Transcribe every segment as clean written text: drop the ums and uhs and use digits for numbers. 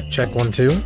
Check 1 2.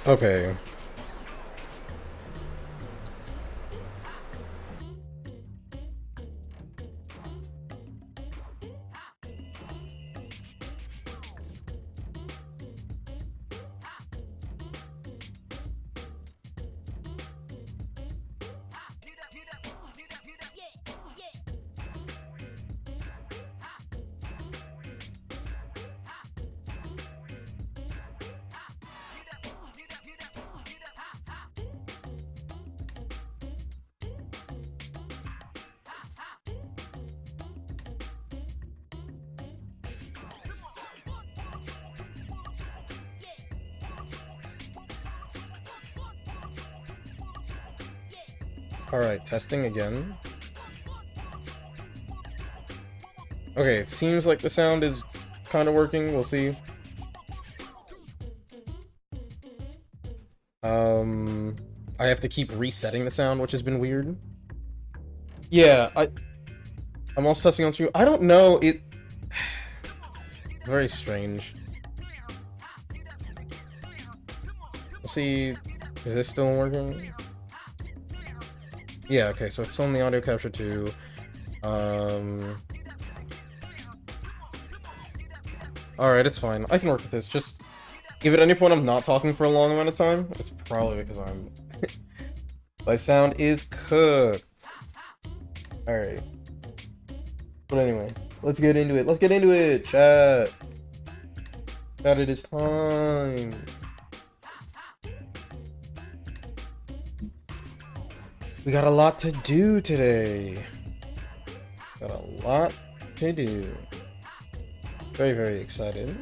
Okay. Alright, testing again. Okay, it seems like the sound is kind of working. We'll see. I have to keep resetting the sound, which has been weird. Yeah, I'm also testing on stream. I don't know, it... Very strange. Let's see... Is this still working? Yeah, okay, so it's still in the audio capture too. Alright, it's fine. I can work with this. Just, if at any point I'm not talking for a long amount of time, it's probably because I'm... My sound is cooked. Alright. But anyway, let's get into it. Let's get into it, chat! That it is time. We got a lot to do today. Got a lot to do. Very, very excited.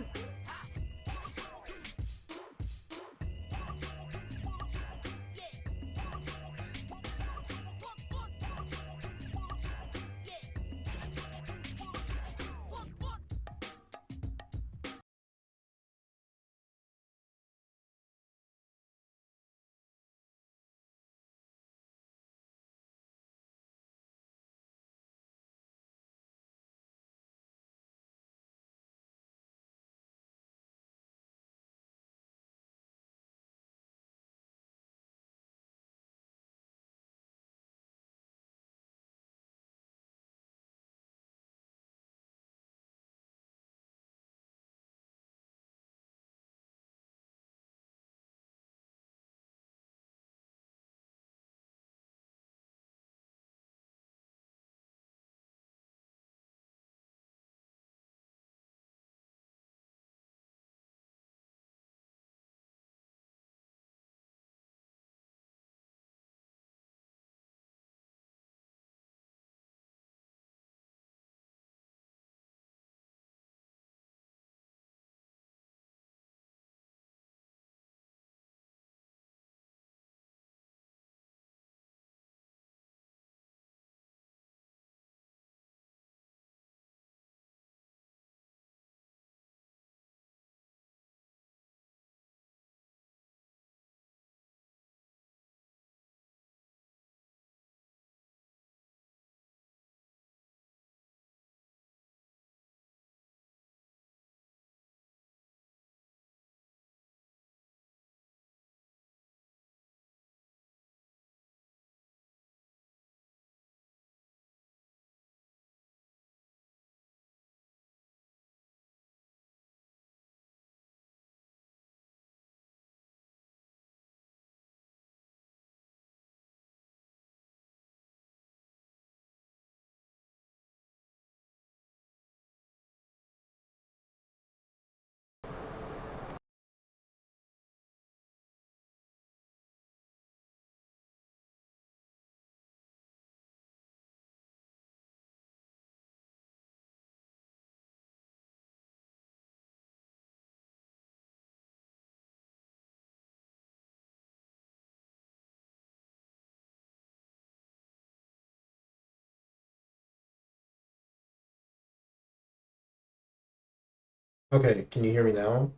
Okay, can you hear me now?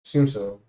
Assume so.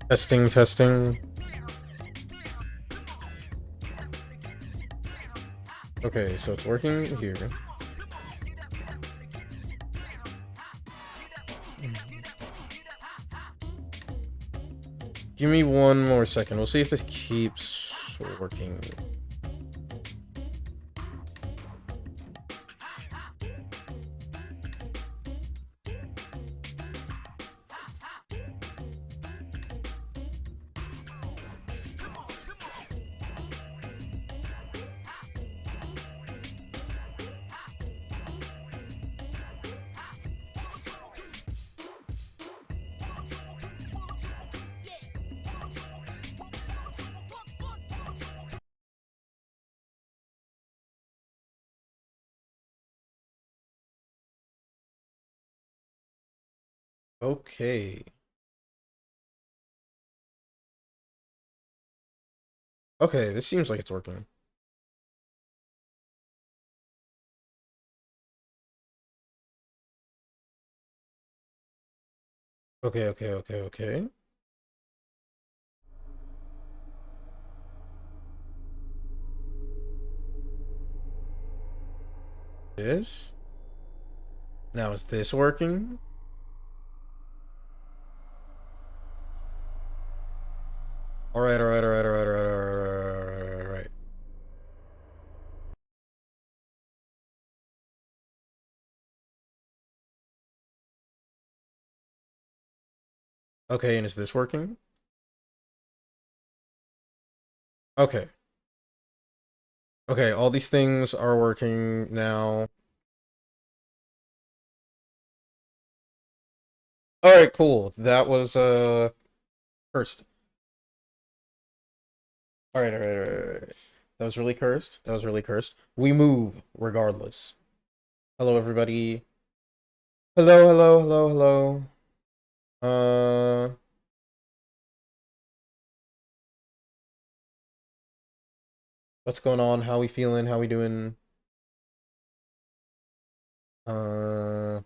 Testing, testing. Okay, so it's working here. Give me one more second. We'll see if this keeps working. Okay. Okay, this seems like it's working. Okay, okay, okay, okay. This. Now is this working? Alright, alright, alright, alright, alright, alright, alright, alright. Okay, and is this working? Okay. Okay, all these things are working now. Alright, cool. That was, cursed. Alright, alright, alright, alright. That was really cursed. That was really cursed. We move, regardless. Hello, everybody. Hello, hello, hello, hello. What's going on? How we feeling? How we doing? Uh,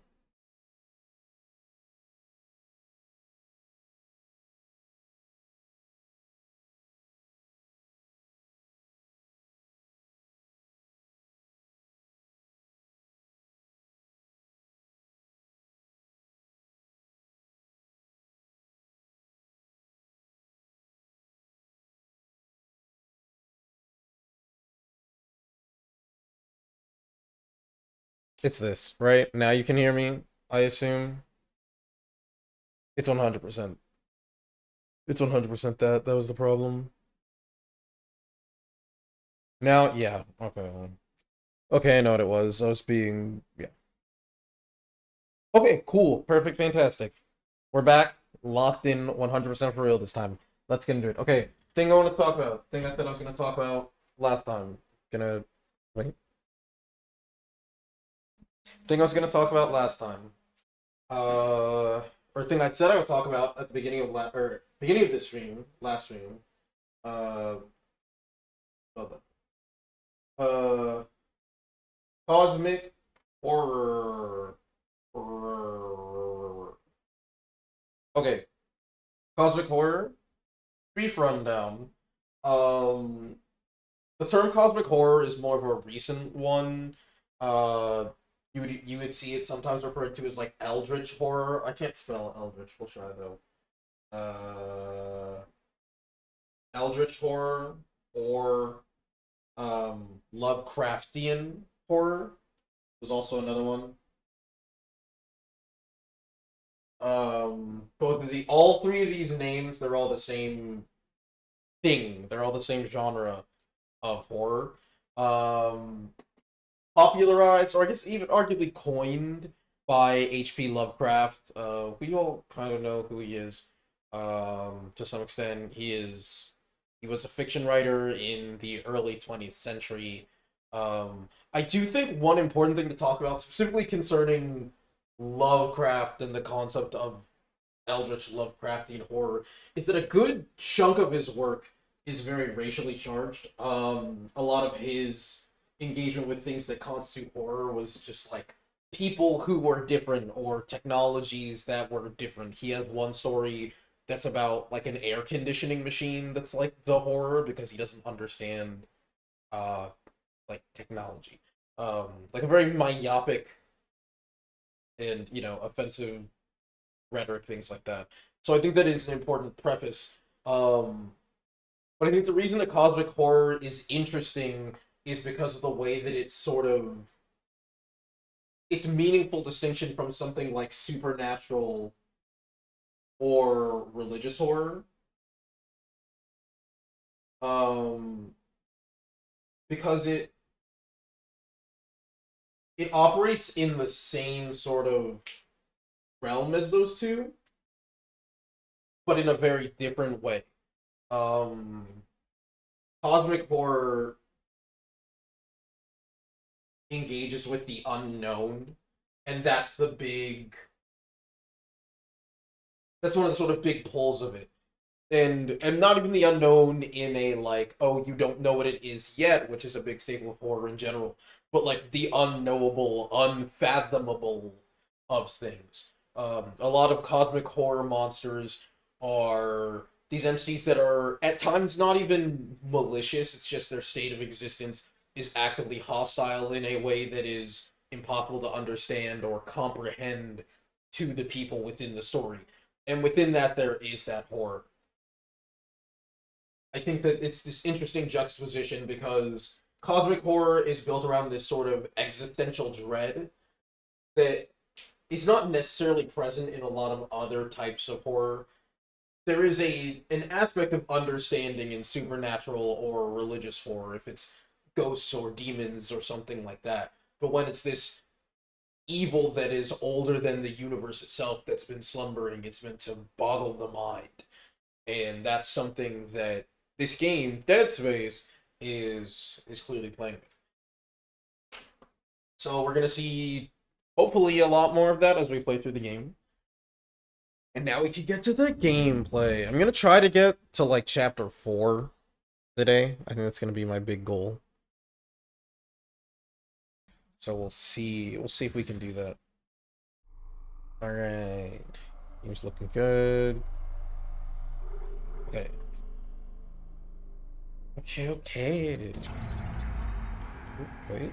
it's this, right? Now you can hear me, I assume. It's 100%. It's 100% that. That was the problem. Now, yeah. Okay. Okay, I know what it was. I was being, yeah. Okay, cool. Perfect, fantastic. We're back. Locked in 100% for real this time. Let's get into it. Okay, thing I want to talk about. Thing I said I was going to talk about last time. Gonna, wait. Thing I was going to talk about last time. Or thing I said I would talk about at the beginning of beginning of this stream, last stream. Uh, hold on. Cosmic horror. Okay, cosmic horror. Brief rundown. Um, the term cosmic horror is more of a recent one. Uh, you would see it sometimes referred to as like eldritch horror. I can't spell eldritch. We'll try though. Uh, eldritch horror or Lovecraftian horror was also another one. Both of the all three of these names, they're all the same thing. They're all the same genre of horror. Um, Popularized, or I guess even arguably coined by H.P. Lovecraft. We all kind of know who he is. To some extent, he was a fiction writer in the early 20th century. I do think one important thing to talk about, specifically concerning Lovecraft and the concept of Eldritch Lovecraftian horror, is that a good chunk of his work is very racially charged. A lot of his engagement with things that constitute horror was just like people who were different or technologies that were different. He has one story that's about like an air conditioning machine that's like the horror because he doesn't understand like technology. Like a very myopic and, you know, offensive rhetoric, things like that. So I think that is an important preface. But I think the reason that cosmic horror is interesting is because of the way that it's sort of its meaningful distinction from something like supernatural or religious horror. Because it operates in the same sort of realm as those two, but in a very different way. Cosmic horror engages with the unknown, and that's one of the sort of big pulls of it. And not even the unknown in a like, oh, you don't know what it is yet, which is a big staple of horror in general, but like the unknowable, unfathomable of things. A lot of cosmic horror monsters are these entities that are at times not even malicious, it's just their state of existence is actively hostile in a way that is impossible to understand or comprehend to the people within the story. And within that, there is that horror. I think that it's this interesting juxtaposition because cosmic horror is built around this sort of existential dread that is not necessarily present in a lot of other types of horror. There is an aspect of understanding in supernatural or religious horror, if it's ghosts or demons or something like that. But when it's this evil that is older than the universe itself that's been slumbering, it's meant to boggle the mind. And that's something that this game, Dead Space, is clearly playing with. So we're going to see, hopefully, a lot more of that as we play through the game. And now we can get to the gameplay. I'm going to try to get to, like, Chapter 4 today. I think that's going to be my big goal. So we'll see. We'll see if we can do that. Alright. Game's looking good. Okay. Okay. Ooh, wait.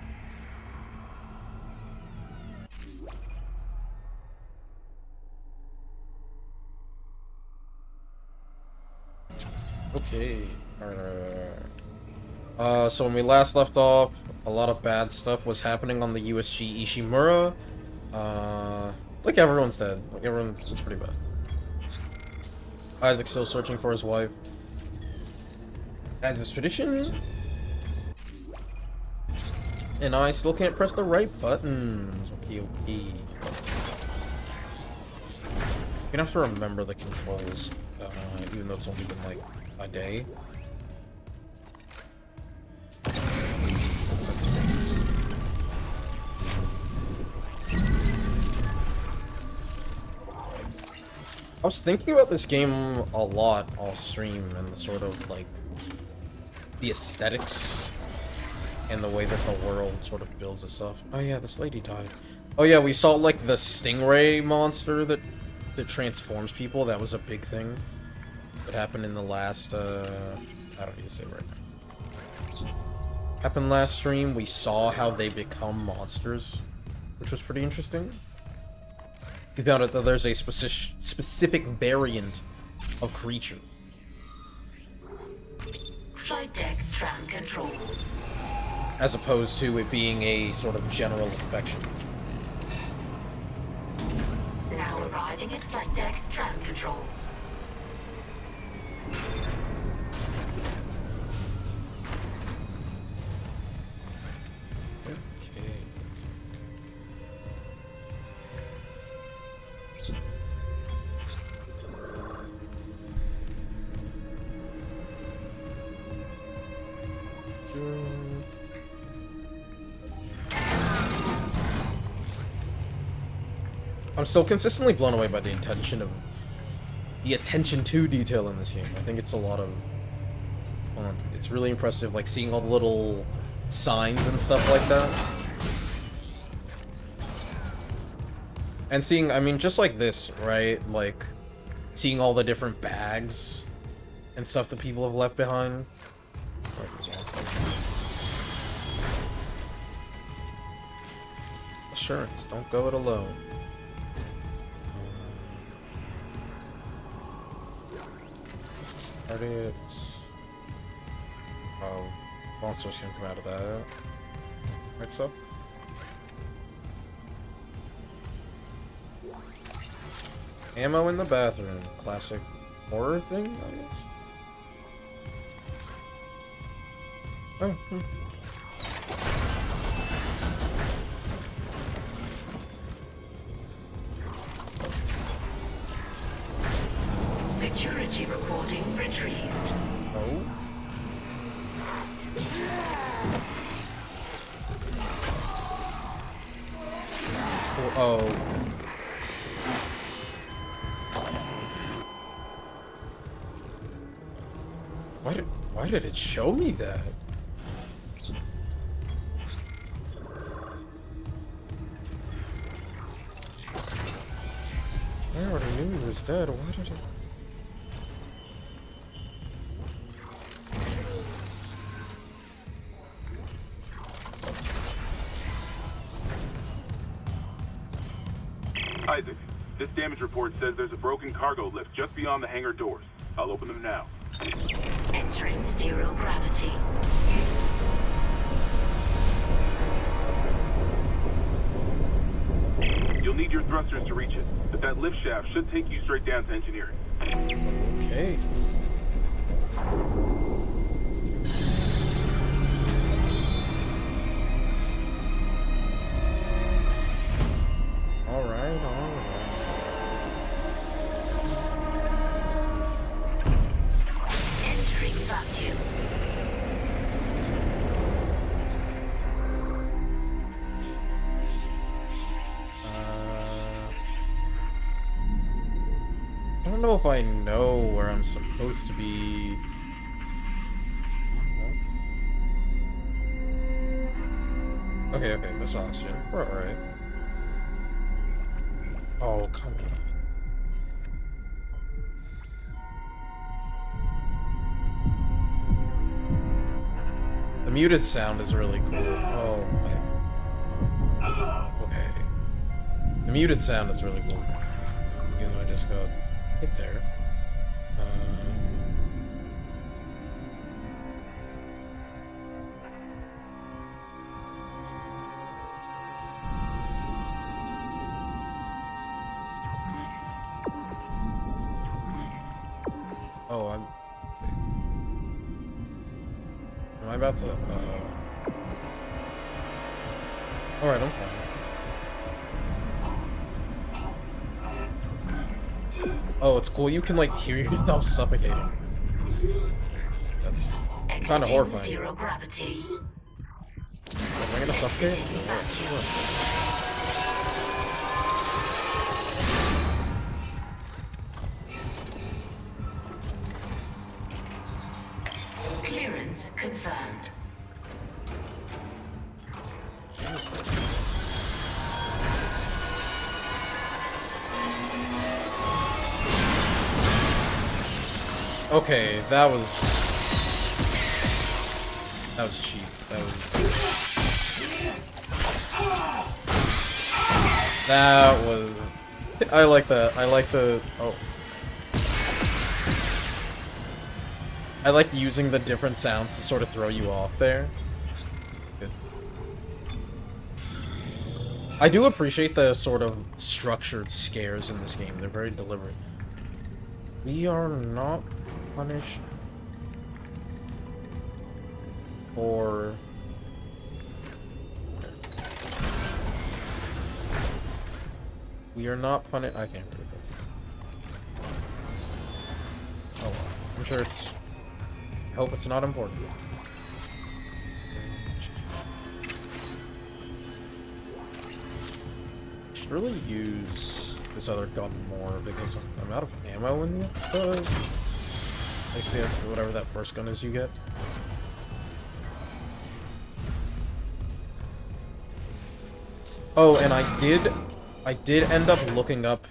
Okay. Alright. So when we last left off, a lot of bad stuff was happening on the USG Ishimura. Like everyone's dead. Like it's pretty bad. Isaac's still searching for his wife. As is tradition. And I still can't press the right buttons. Okay. You're gonna have to remember the controls, even though it's only been like a day. I was thinking about this game a lot off stream and the sort of like the aesthetics and the way that the world sort of builds itself. Oh yeah, this lady died. Oh yeah, we saw like the stingray monster that transforms people. That was a big thing that happened in the last I don't need to say right now. Happened last stream. We saw how they become monsters, which was pretty interesting. We found out that there's a specific variant of creature. Flight deck tram control. As opposed to it being a sort of general infection. Now arriving at flight deck tram control. I'm still consistently blown away by the attention to detail in this game. I think it's a lot of it's really impressive, like seeing all the little signs and stuff like that. And seeing, I mean, just like this, right? Like, seeing all the different bags and stuff that people have left behind. Assurance, don't go it alone. Credits. Oh, monsters can come out of that. Right, so? Ammo in the bathroom. Classic horror thing, I guess? Oh, Security recording retrieved. Oh. Oh. Why did it show me that? I already knew he was dead. Why did it? Isaac, this damage report says there's a broken cargo lift just beyond the hangar doors. I'll open them now. Entering zero gravity. You'll need your thrusters to reach it, but that lift shaft should take you straight down to engineering. Okay. Alright. Entering vacuum. I don't know if I know where I'm supposed to be. Okay, there's oxygen. We're alright. Oh, come on. The muted sound is really cool. Oh, my. Okay. The muted sound is really cool. Even though I just got hit there. Oh, am I about to? Alright, I'm fine. Oh, it's cool. You can like hear yourself suffocating. That's kind of horrifying. Zero gravity. Am I gonna suffocate? Clearance confirmed. Okay, that was cheap. That was I like that. I like the I like using the different sounds to sort of throw you off there. Good. I do appreciate the sort of structured scares in this game. They're very deliberate. We are not punished or we are not punished. I can't read that. Oh well. I'm sure it's. I hope it's not important. Should really use this other gun more because I'm out of ammo in the basically whatever that first gun is you get. Oh, and I did end up looking up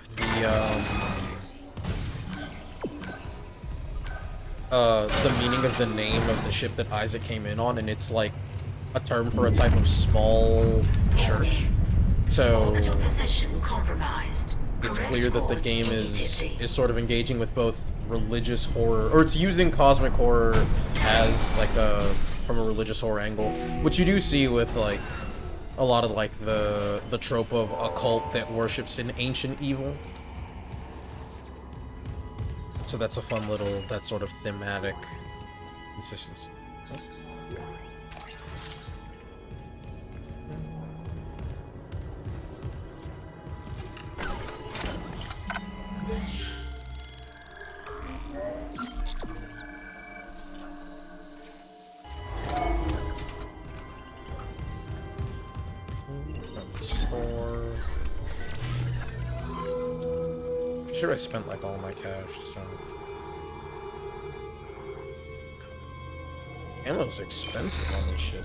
the meaning of the name of the ship that Isaac came in on, and it's like a term for a type of small church. So Orbital position compromised. it's Correct clear that the course game is immediately. sort of engaging with both religious horror, or it's using cosmic horror as like from a religious horror angle, which you do see with like a lot of like the trope of a cult that worships an ancient evil. So that's a fun little, that sort of thematic consistency. Sure, I spent like all my cash, so ammo's expensive on this shit.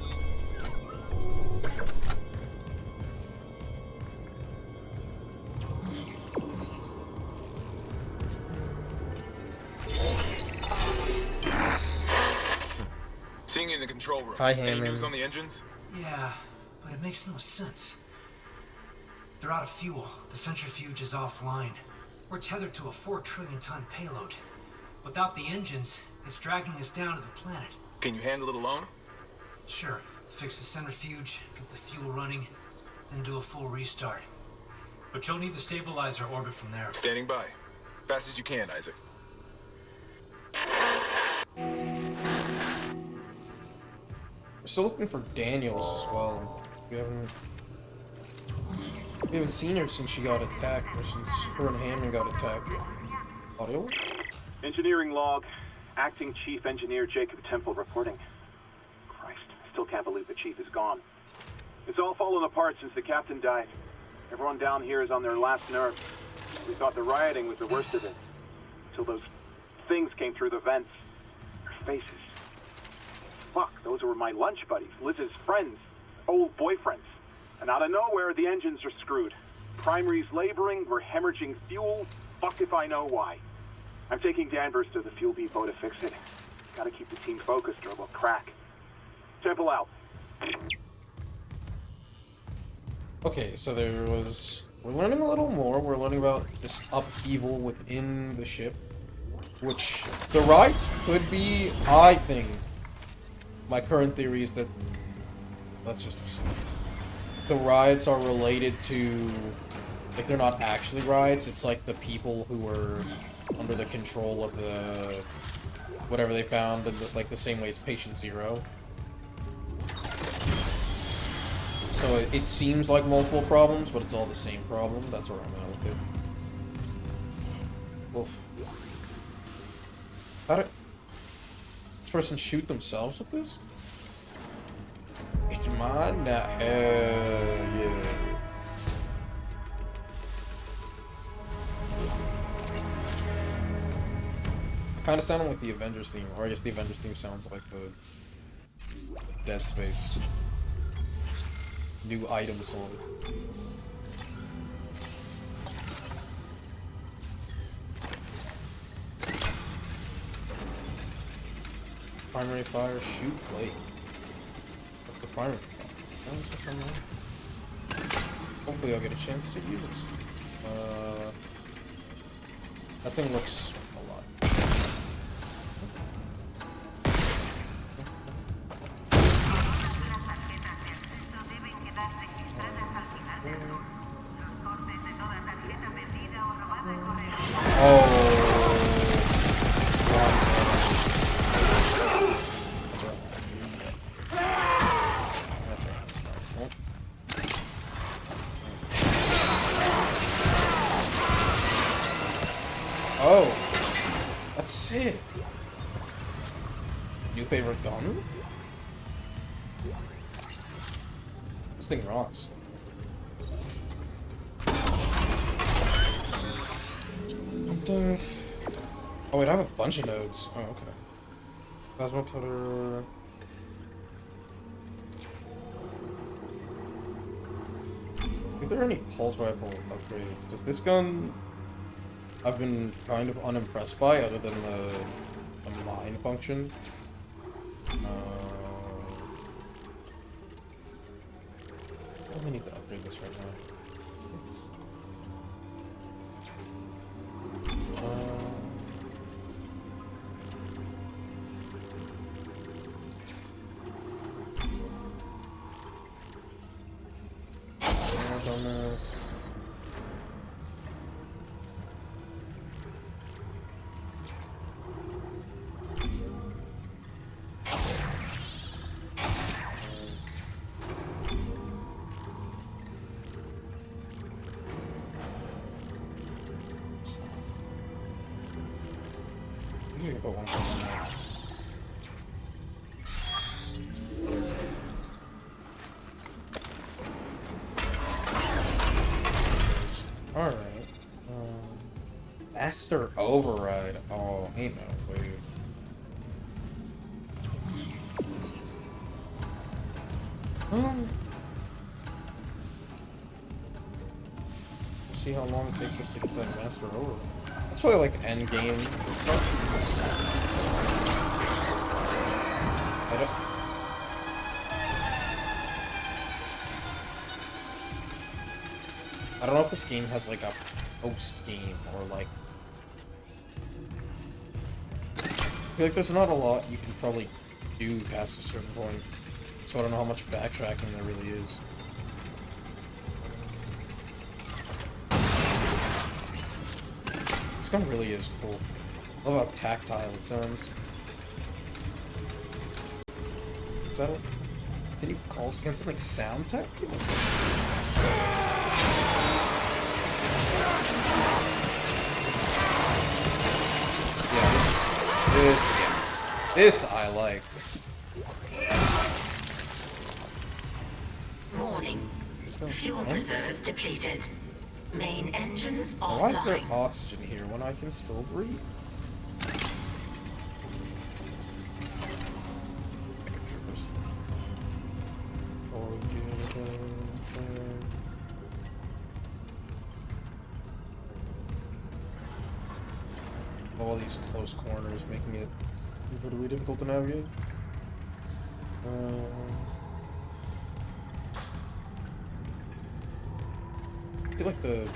Seeing you in the control room. Hi, Any Hammond. news on the engines? Yeah, but it makes no sense. They're out of fuel. The centrifuge is offline. We're tethered to a 4 trillion ton payload. Without the engines, it's dragging us down to the planet. Can you handle it alone? Sure, fix the centrifuge, get the fuel running, then do a full restart. But you'll need to stabilize our orbit from there. Standing by. Fast as you can, Isaac. We're still looking for Daniels as well. We haven't seen her since she got attacked, or since her and Hammond got attacked. Audio? Engineering log. Acting Chief Engineer Jacob Temple reporting. Christ, I still can't believe the Chief is gone. It's all fallen apart since the captain died. Everyone down here is on their last nerve. We thought the rioting was the worst of it. Until those things came through the vents. Their faces. Fuck, those were my lunch buddies, Liz's friends, old boyfriends. And out of nowhere, the engines are screwed. Primary's laboring, we're hemorrhaging fuel. Fuck if I know why. I'm taking Danvers to the fuel depot to fix it. Gotta keep the team focused or we'll crack. Temple out. Okay, so we're learning a little more. We're learning about this upheaval within the ship, which the rides could be, I think. My current theory is that, let's just assume, the riots are related to, like, they're not actually riots, it's like the people who were under the control of the, whatever they found, like the same way as Patient Zero. So it seems like multiple problems, but it's all the same problem. That's where I'm at with it. Oof. How did this person shoot themselves with this? It's mine now. Hell yeah. Kind of sounded like the Avengers theme, or I guess the Avengers theme sounds like the Dead Space new item song. Primary fire, shoot, blade. What's the primary fire? Oh, what's the primary? Hopefully I'll get a chance to use this. That thing looks a lot. Oh, that's sick. New favorite gun? This thing rocks. Oh wait, I have a bunch of nodes. Oh, okay. Plasma cutter. If there are any pulse rifle upgrades, because this gun I've been kind of unimpressed by, other than the mine function. I only need to upgrade this right now. On this. You can put one more on there. Alright. Master Override. Oh, ain't no way. See how long it takes us to get that Master Override. That's why I like endgame stuff. I don't know if this game has like a post game or like. I feel like there's not a lot you can probably do past a certain point. So I don't know how much backtracking there really is. This gun really is cool. I love how tactile it sounds. Is that what? Did you call something like sound tech? This I like. Warning. Fuel reserves depleted. Main engines offline. Why is there oxygen here when I can still breathe? All these close corners making it incredibly difficult to navigate. I feel like the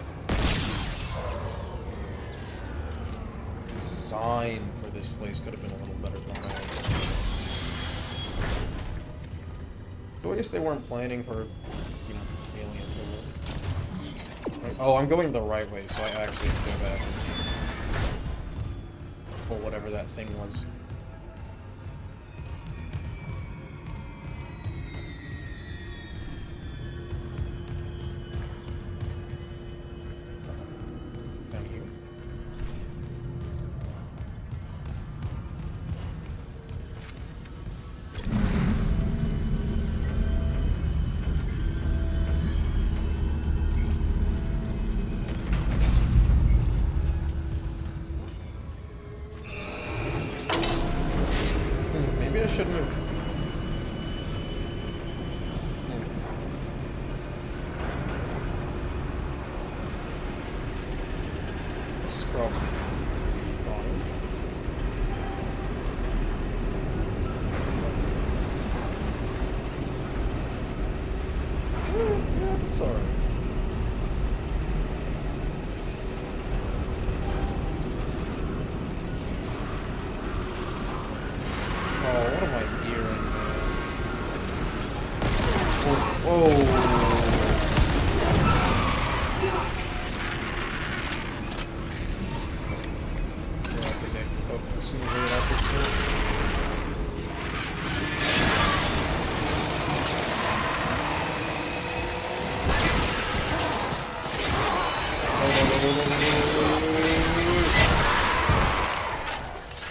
design for this place could have been a little better than that. So I guess they weren't planning for, you know, aliens or like, oh, I'm going the right way, so I actually have to go back. Pull whatever that thing was. Down here. Maybe I shouldn't have. This is probably fine. Yeah, it's alright. Oh, what am I hearing, man? Whoa. Yeah, I think I can focus and read out this thing.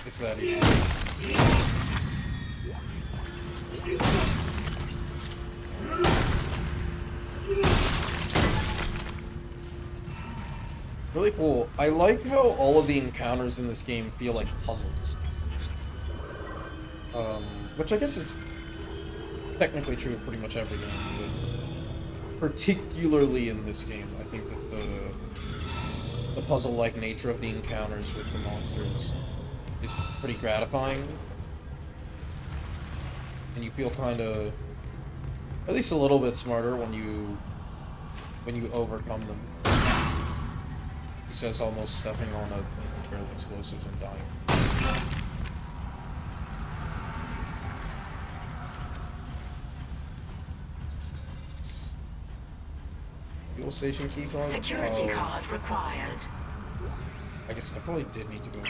It's that easy. Really cool. I like how all of the encounters in this game feel like puzzles. Which I guess is technically true of pretty much every game, but particularly in this game, I think that the puzzle-like nature of the encounters with the monsters is pretty gratifying. And you feel kind of, at least a little bit smarter when you overcome them. He says, almost stepping on a barrel of explosives and dying. Fuel station key card? Security card required. I guess I probably did need to go.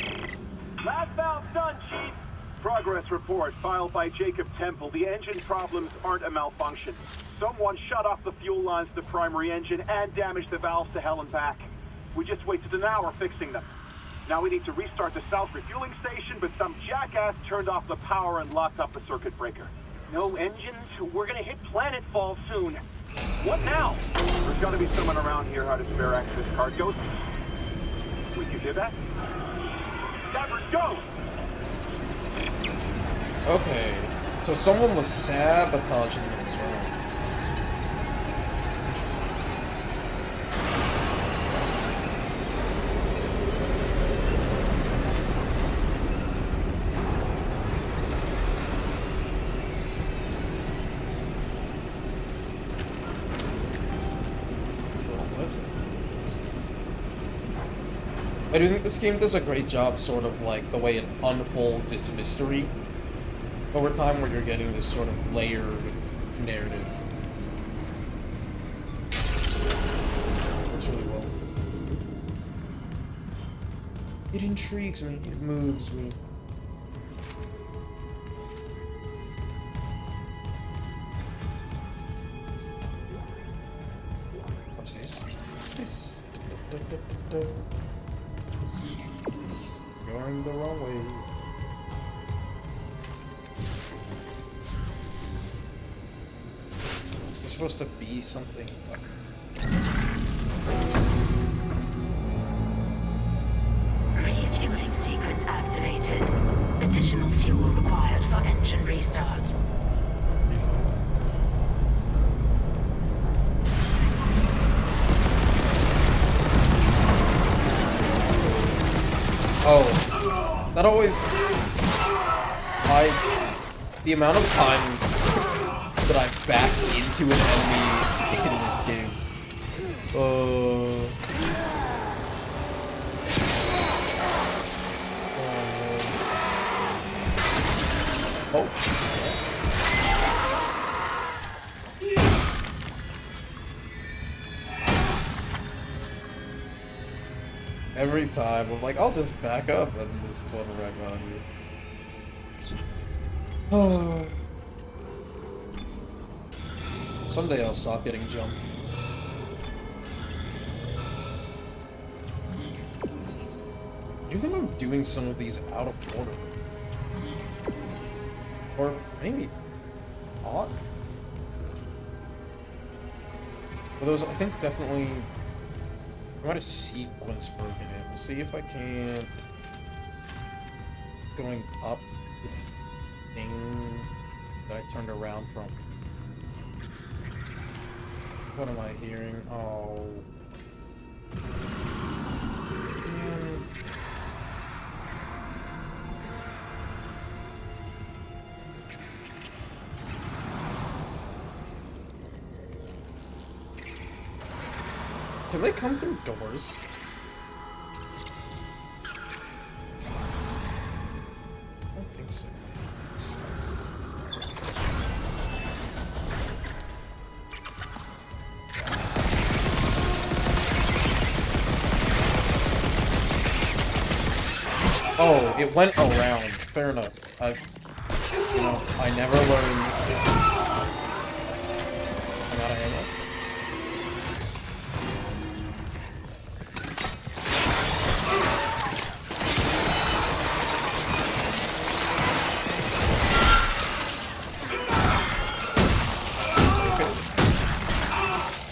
Last valve done, Chief. Progress report filed by Jacob Temple. The engine problems aren't a malfunction. Someone shut off the fuel lines to the primary engine and damaged the valves to hell and back. We just wasted an hour fixing them. Now we need to restart the south refueling station, but some jackass turned off the power and locked up the circuit breaker. No engines? We're gonna hit planetfall soon. What now? There's gotta be someone around here how to spare access card. Ghost? Would you hear that? Stafford, go! Okay, so someone was sabotaging them as well. I do think this game does a great job, sort of like the way it unfolds its mystery over time, where you're getting this sort of layered narrative. Works really well. It intrigues me. It moves me. What's this? What's this? Going the wrong way. Is there supposed to be something? Refueling sequence activated. Additional fuel required for engine restart. Oh, that always, the amount of times that I back into an enemy in this game. Oh. Every time, I'm like, I'll just back up, and this is what I'm on here. Someday I'll stop getting jumped. Do you think I'm doing some of these out of order? Or maybe not? Well, those, I think, definitely... I might have sequence broken it. We'll see if I can't... Going up the thing that I turned around from. What am I hearing? Oh... Man. Can they come through doors? I don't think so. That sucks. Oh, it went around. Fair enough. I never learned. I'm out of ammo.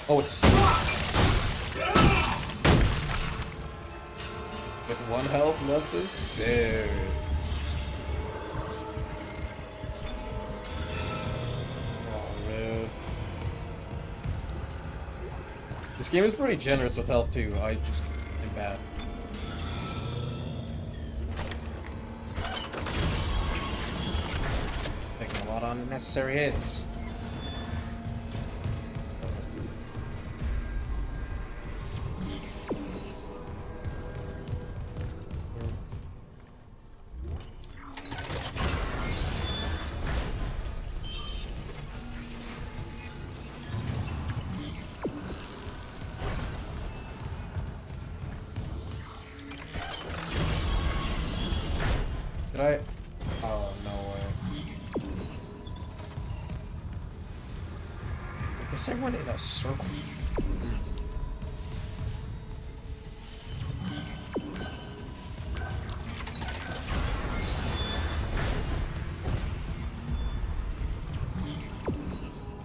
Oh, it's... With one health left to spare. Oh, man. This game is pretty generous with health, too. I just am bad bad. Taking a lot of unnecessary hits. Did I? Oh, no way. I guess I went in a circle.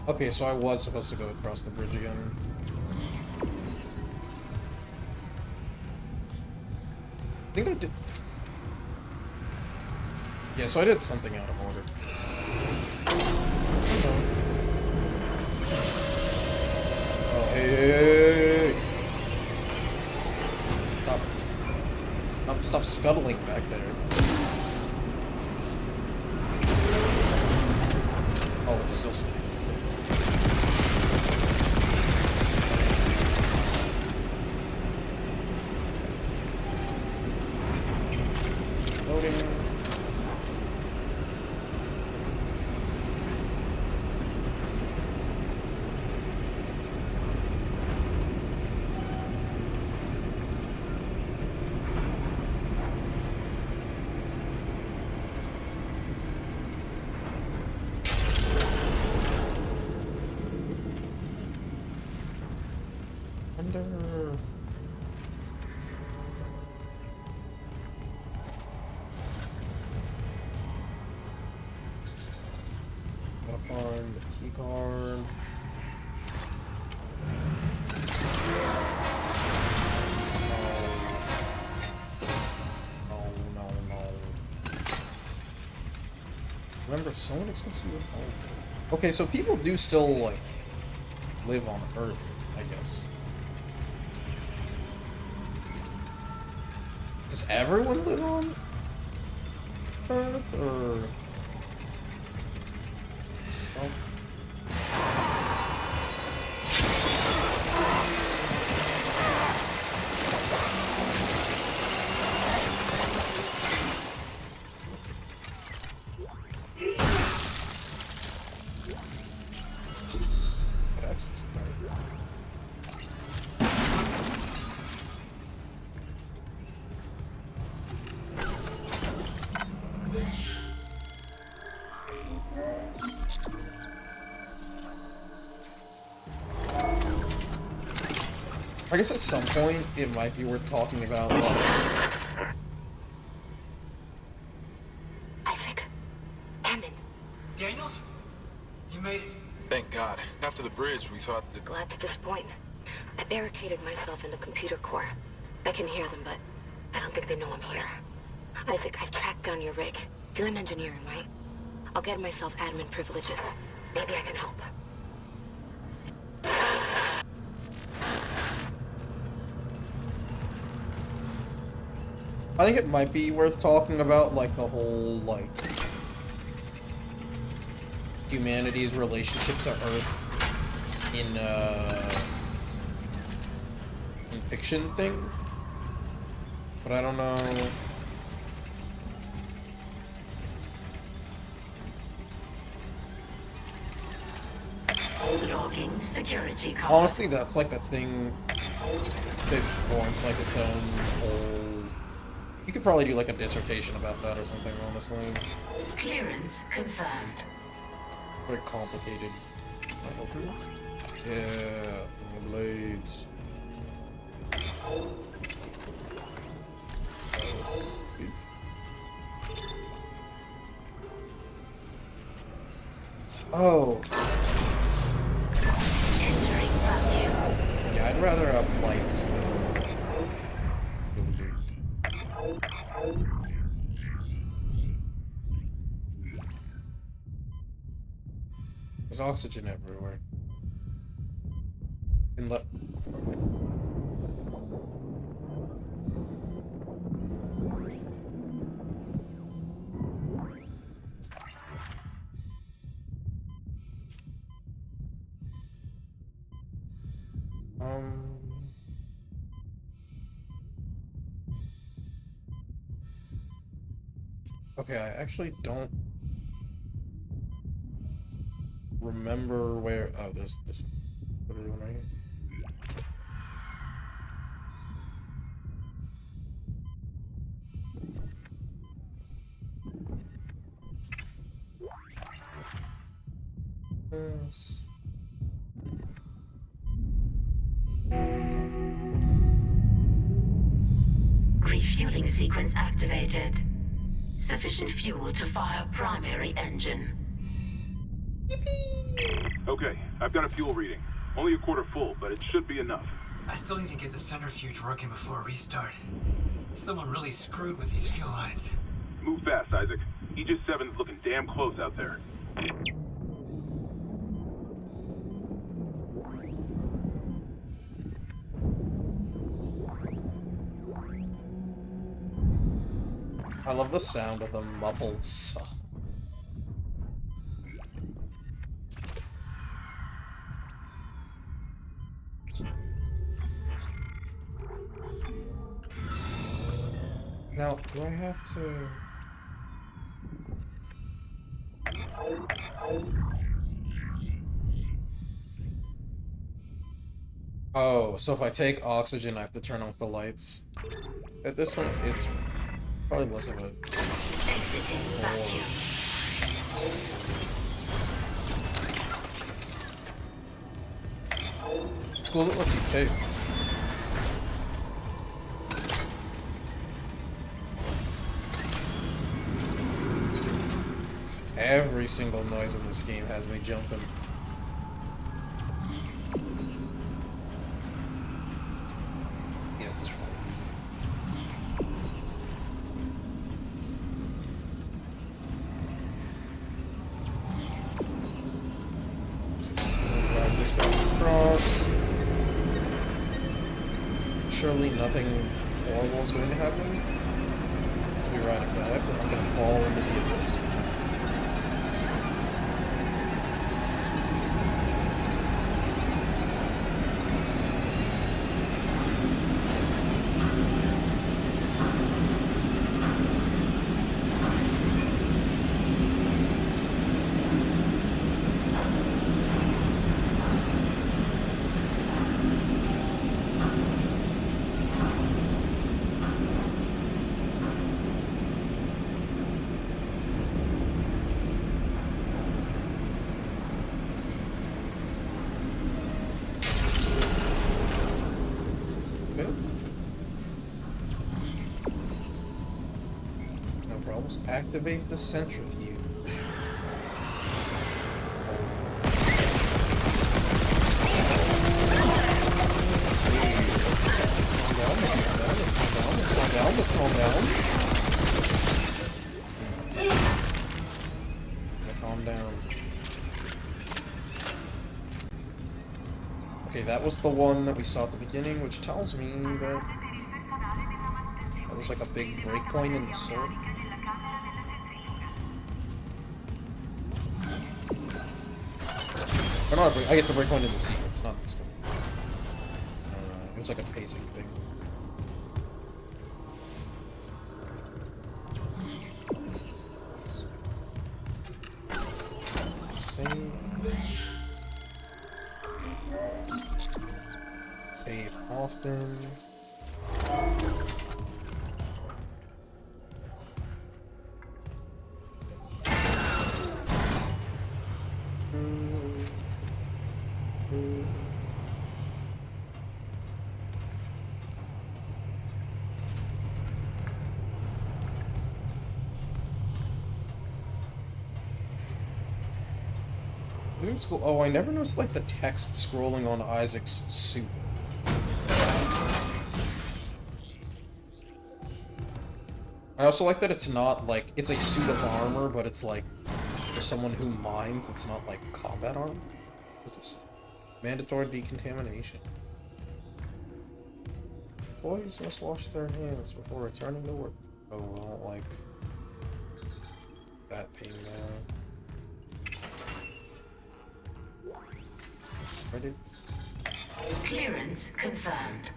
Okay, so I was supposed to go across the bridge again. I think I did. Yeah, so I did something out of order. Oh, hey. Stop scuttling back there. Oh, it's still staying. It's still... Loading. Gotta find the key card. No. Remember, someone expensive. Oh. Okay, so people do still like live on Earth, I guess. Does everyone live on Earth, or some? I guess at some point it might be worth talking about like... Isaac. Hammond. Daniels? You made it. Thank God. After the bridge, we thought that... Glad to disappoint. I barricaded myself in the computer core. I can hear them, but I don't think they know I'm here. Isaac, I've tracked down your rig. You're in engineering, right? I'll get myself admin privileges. Maybe I can help. I think it might be worth talking about, like, the whole, like, humanity's relationship to Earth in fiction thing. But I don't know. Logging security card. Honestly, that's like a thing that warrants like its own whole... You could probably do like a dissertation about that or something, honestly. Clearance confirmed. Very complicated. Yeah, the blades. Oh. Yeah, I'd rather have lights than... There's oxygen everywhere. And Okay, I actually don't remember where. Oh, there's this. What are we doing right here? Yes. Refueling sequence activated. Sufficient fuel to fire primary engine. Okay, I've got a fuel reading. Only a quarter full, but it should be enough. I still need to get the centrifuge working before a restart. Someone really screwed with these fuel lines. Move fast, Isaac. Aegis 7's looking damn close out there. I love the sound of the mumbles. Now, do I have to... Oh, so if I take oxygen, I have to turn off the lights. At this one, it's probably less of a... Exiting vacuum. It's cool that it lets you take. Every single noise in this game has me jumping. Yes, it's right. Drag this back across. Surely nothing horrible is going to happen. If we ride it back, then I'm going to fall into the abyss. Activate the centrifuge. Calm down. Okay, that was the one that we saw at the beginning, which tells me that there was like a big breakpoint in the story. Or not a break, I get the breakpoint in the sequence, not the story. It was like a pacing thing. Save often. Cool. Oh, I never noticed like the text scrolling on Isaac's suit. I also like that it's not like it's a suit of armor, but it's like for someone who mines, it's not like combat armor. It's mandatory decontamination. Employees must wash their hands before returning to work. Oh, I don't like that being there. Credits. Clearance confirmed.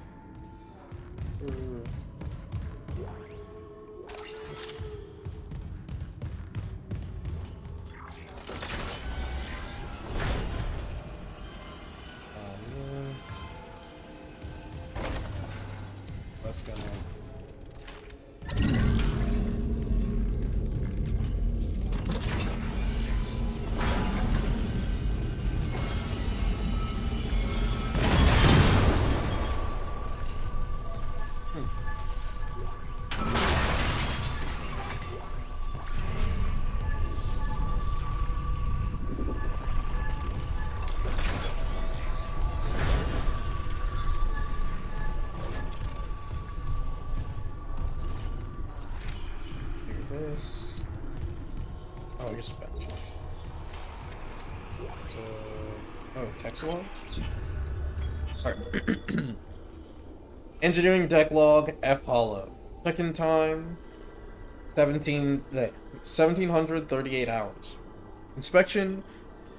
this. Oh, you're Spanish. So, oh, text log? Alright. Engineering deck log, F hollow. Check-in time, 1738 hours. Inspection,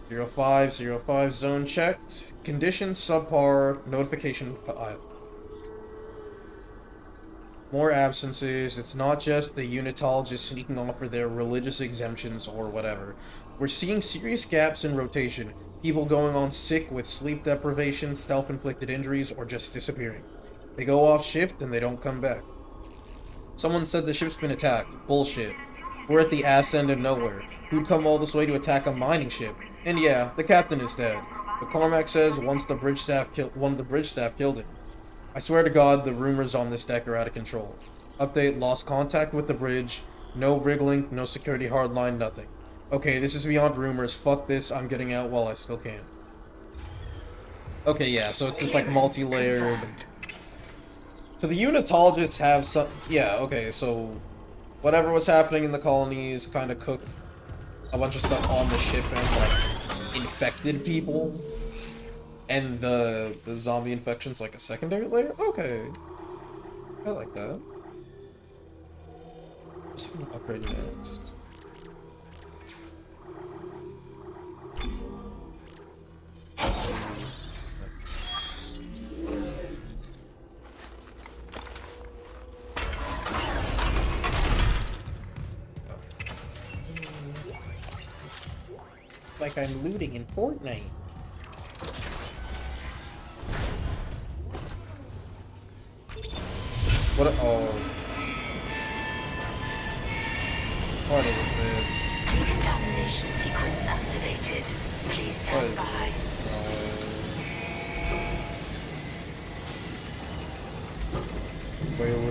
0505, zone checked. Condition, subpar, notification file. More absences. It's not just the unitologists sneaking off for their religious exemptions or whatever. We're seeing serious gaps in rotation. People going on sick with sleep deprivation, self-inflicted injuries, or just disappearing. They go off shift and they don't come back. Someone said the ship's been attacked. Bullshit. We're at the ass end of nowhere. Who'd come all this way to attack a mining ship? And yeah, the captain is dead. But Cormac says one of the bridge staff killed him. I swear to God, the rumors on this deck are out of control. Update, lost contact with the bridge. No wriggling, no security hardline, nothing. Okay, this is beyond rumors. Fuck this, I'm getting out while I still can. Okay, yeah, so it's this like multi-layered... So the unitologists have some... Yeah, okay, so... Whatever was happening in the colonies kind of cooked a bunch of stuff on the ship and like infected people. And the zombie infection's like a secondary layer? Okay. I like that. What's gonna upgrade next? Like I'm looting in Fortnite. What? Oh. What is this? Decontamination sequence activated. Please What stand is by. this? Wait.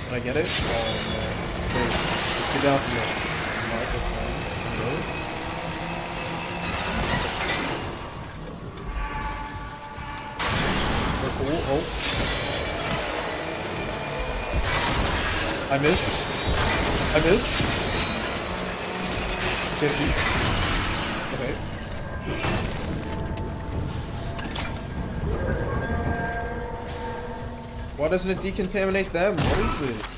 Did I get it? Oh no. Wait, let's get down from there. Alright, that's fine. Really? We're cool. Oh. I missed. Okay, see. Okay. Why doesn't it decontaminate them? What is this?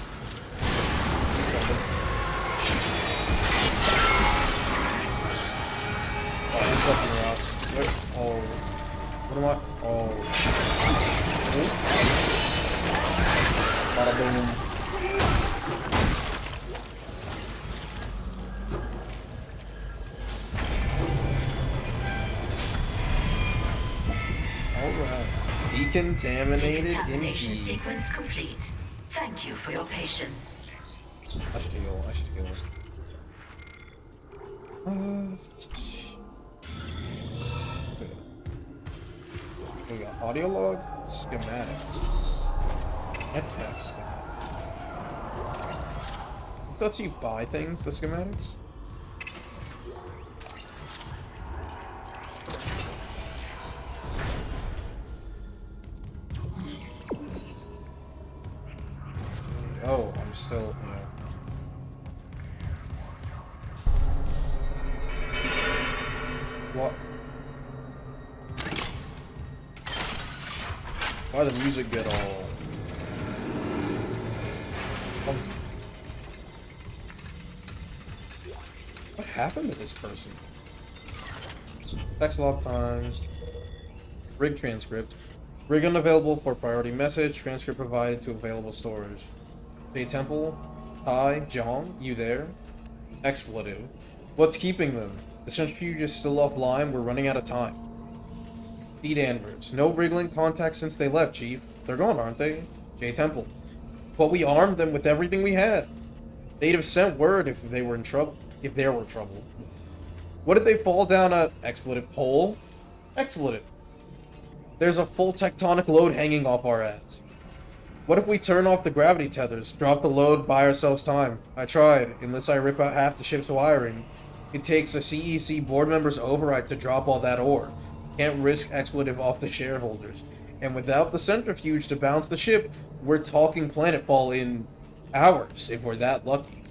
Oh, he's fucking rocks. Wait, oh. What am I? Oh. Bada boom. Alright. Decontaminated Decontamination indeed. sequence complete. Thank you for your patience. I should heal. We got audio log, schematic, and text schematic. Lets you buy things, the schematics? Oh, I'm still, yeah. What? Why the music get all... What happened to this person? Text log time. Rig transcript. Rig unavailable for priority message. Transcript provided to available storage. J Temple. Hi, John. You there? Expletive. What's keeping them? The centrifuge is still offline. We're running out of time. Pete Danvers. No wriggling contact since they left, Chief. They're gone, aren't they? J Temple. But we armed them with everything we had. They'd have sent word if they were in trouble. If there were trouble. What did they fall down a... Expletive hole? Expletive. There's a full tectonic load hanging off our ass. What if we turn off the gravity tethers, drop the load, buy ourselves time? I tried. Unless I rip out half the ship's wiring, it takes a CEC board member's override to drop all that ore. Can't risk expletive off the shareholders. And without the centrifuge to bounce the ship, we're talking planetfall in hours, if we're that lucky.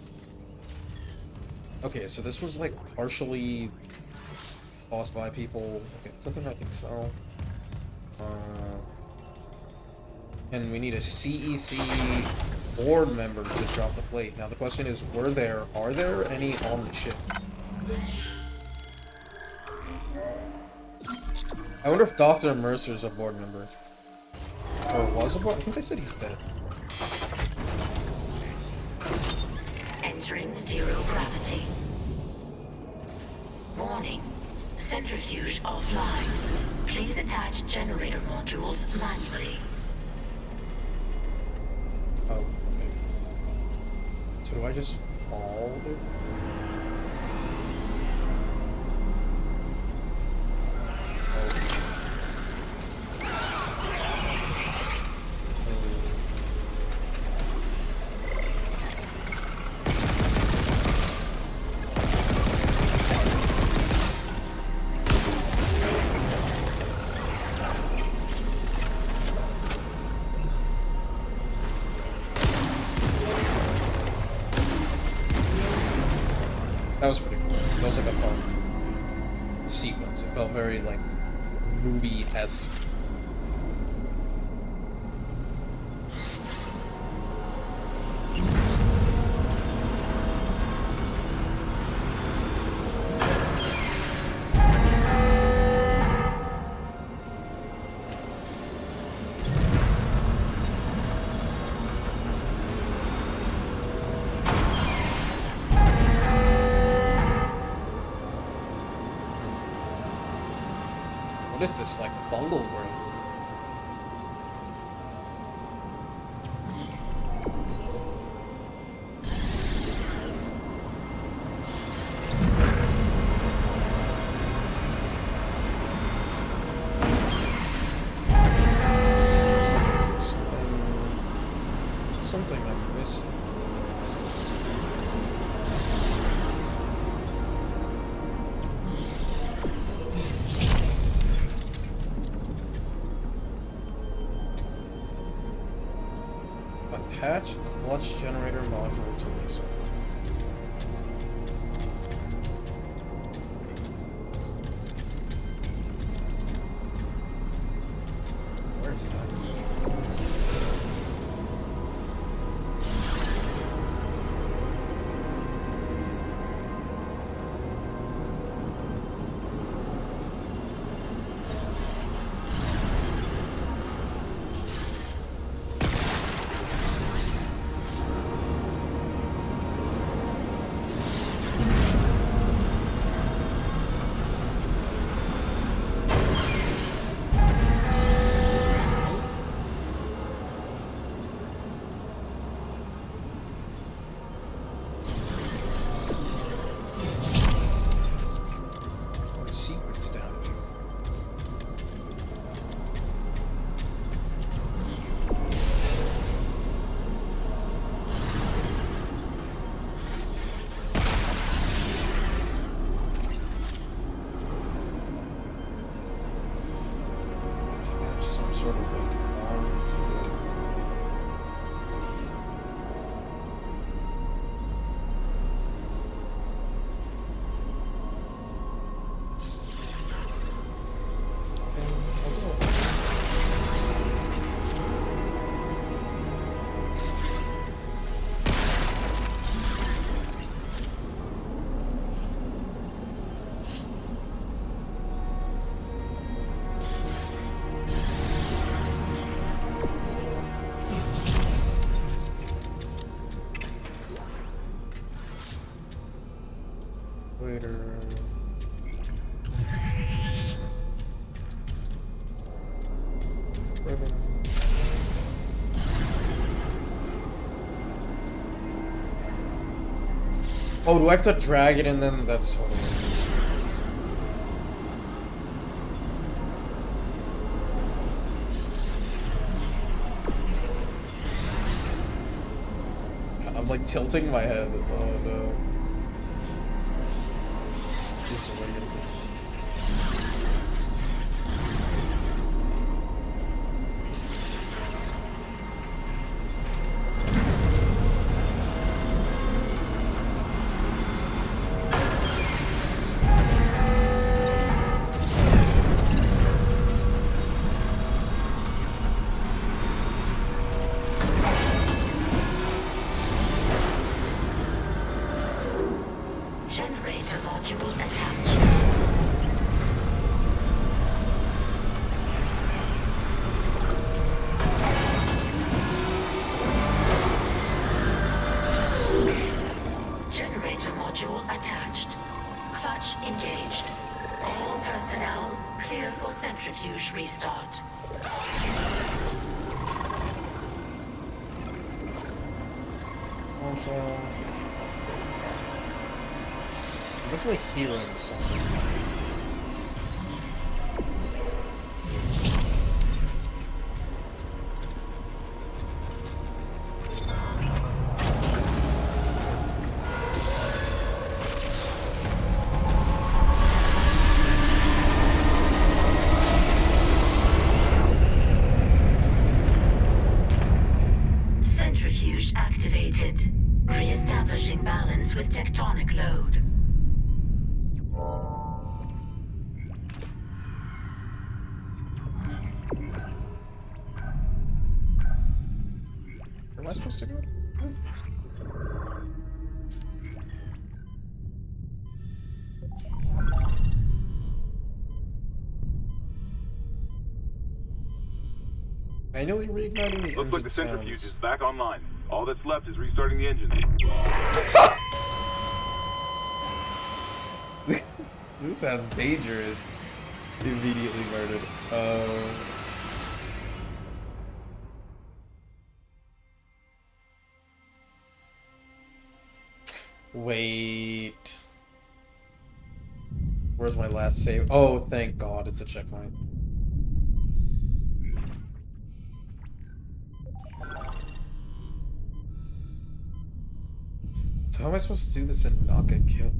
Okay, so this was like partially caused by people. Okay, something I think so. And we need a CEC board member to drop the plate. Now the question is, are there any on the ship? I wonder if Dr. Mercer's a board member. Or was a board? I think they said he's dead. Entering zero gravity. Warning. Centrifuge offline. Please attach generator modules manually. Oh, okay. So do I just fall? That was pretty cool. That was like a fun sequence. It felt very like movie-esque. What is this, like, fungal growth? Something I'm missing. Attach clutch generator module to laser. Where is that? Secrets down here. Attach some sort of like arm to it. Later. Ribbon. Oh, do I have to drag it and then that's totally I'm like tilting my head. Oh no. Just wait. Generator module attached. Generator module attached. Clutch engaged. All personnel clear for centrifuge restart. Also, I'm definitely hearing something. Centrifuge activated. Re-establishing balance with tectonic load. Where am I supposed to go? Manually reigniting the Looks like engine the centrifuge is sounds... back online. All that's left is restarting the engine. This sounds dangerous. Immediately murdered. Wait. Where's my last save? Oh, thank God, it's a checkpoint. So how am I supposed to do this and not get killed?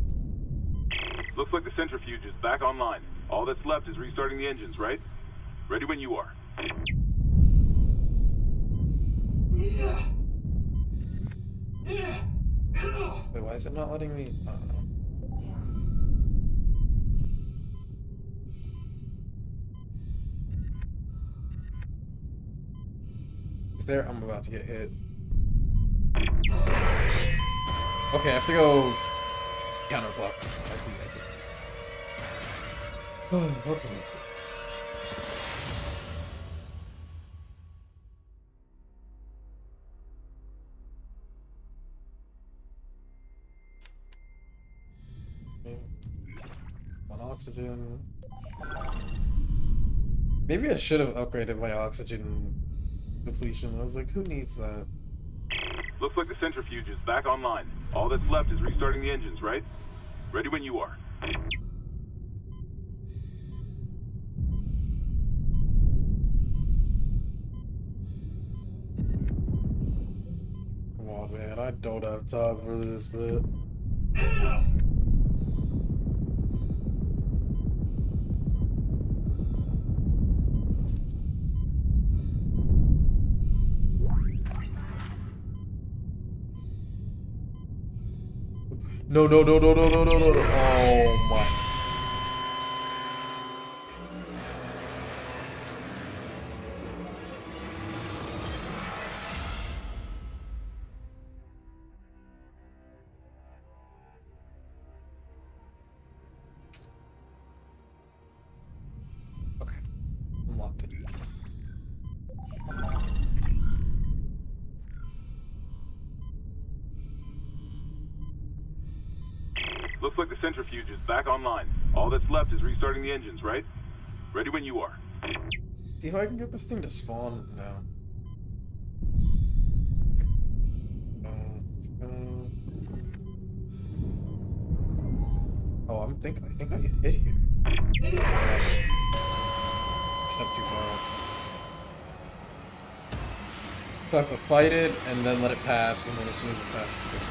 Looks like the centrifuge is back online. All that's left is restarting the engines, right? Ready when you are. Wait, why is it not letting me? I don't know. Is there? I'm about to get hit. Okay, I have to go counterclockwise. I see. Oh, okay. One oxygen. Maybe I should have upgraded my oxygen depletion. I was like, who needs that? Looks like the centrifuge is back online. All that's left is restarting the engines, right? Ready when you are. Come on, man. I don't have time for this, bit. No. Oh my. Okay. Unlocked it. Looks like the centrifuge is back online. All that's left is restarting the engines, right? Ready when you are. See if I can get this thing to spawn now. Oh, I think I get hit here. Step too far. So I have to fight it, and then let it pass, and then as soon as it passes, it goes.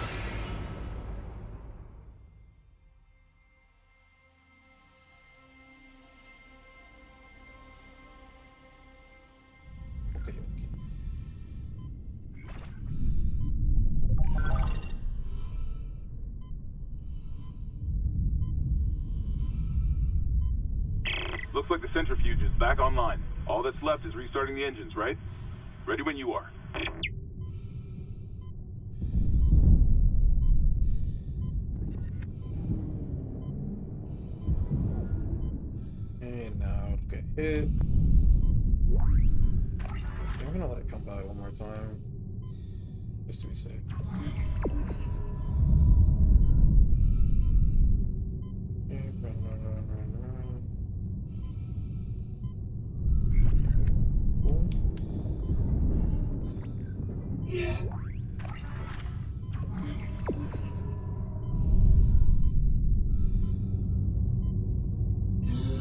Okay, okay. Looks like the centrifuge is back online. All that's left is restarting the engines, right? Ready when you are. And now it'll get hit. Okay, I'm gonna let it come by one more time. Just to be safe. Okay, run. Cool.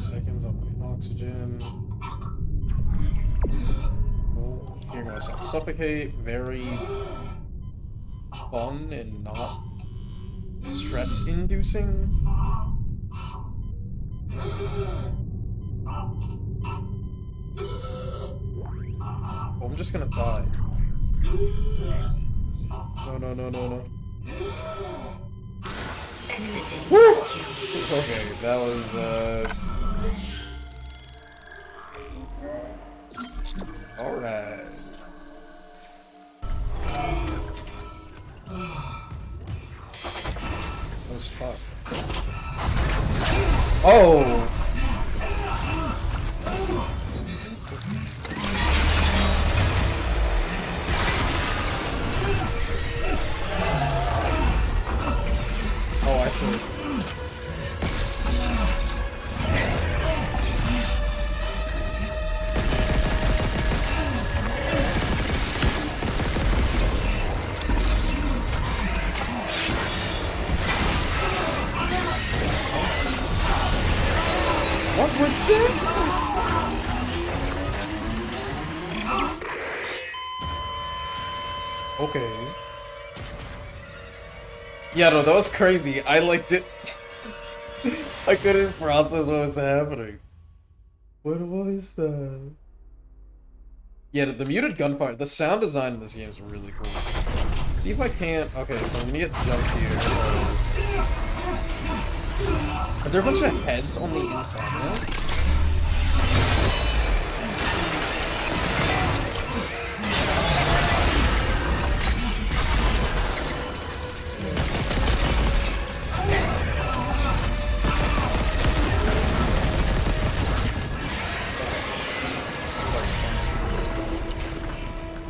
Seconds on my oxygen. Oh, hearing myself suffocate. Very fun and not stress-inducing. Oh, I'm just gonna die. No. Woo! Okay, that was, alright. That was fun. Oh! Oh, actually. What was that? Okay. Yeah, no, that was crazy. I liked it. I couldn't process what was happening. What was that? Yeah, the muted gunfire, the sound design in this game is really cool. See if I can't. Okay, so I'm gonna get jumped here. Are there a bunch of heads on the inside now?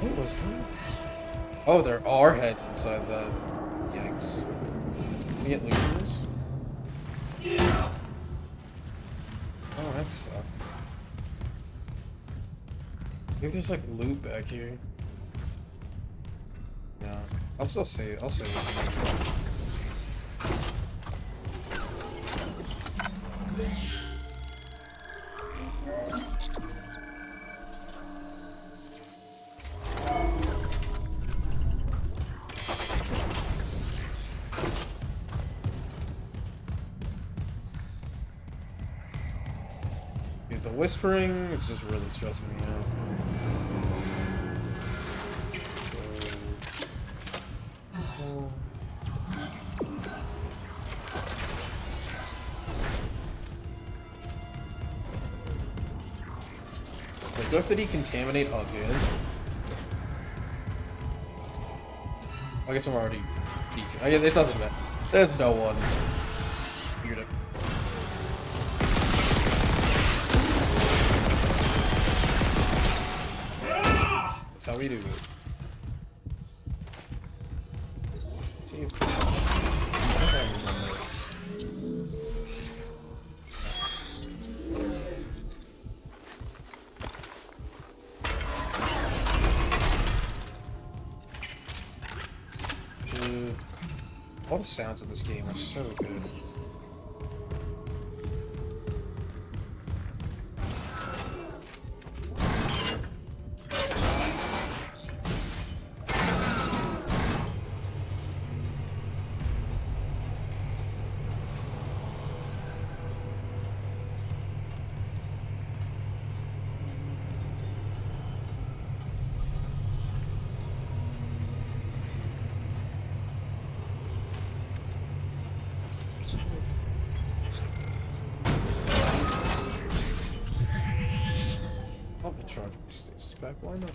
What was that? Oh, there are heads inside that. Yikes. Can we get loot from this? Oh, that sucked. I think there's like loot back here. No. I'll still save. I'll save it. Dude, the whispering is just really stressing me out. Wait, do I have to decontaminate again? I guess I'm already I guess it doesn't matter. There's no one. Figured it. That's how we do it. See if Dude, all the sounds of this game are so good. Why not?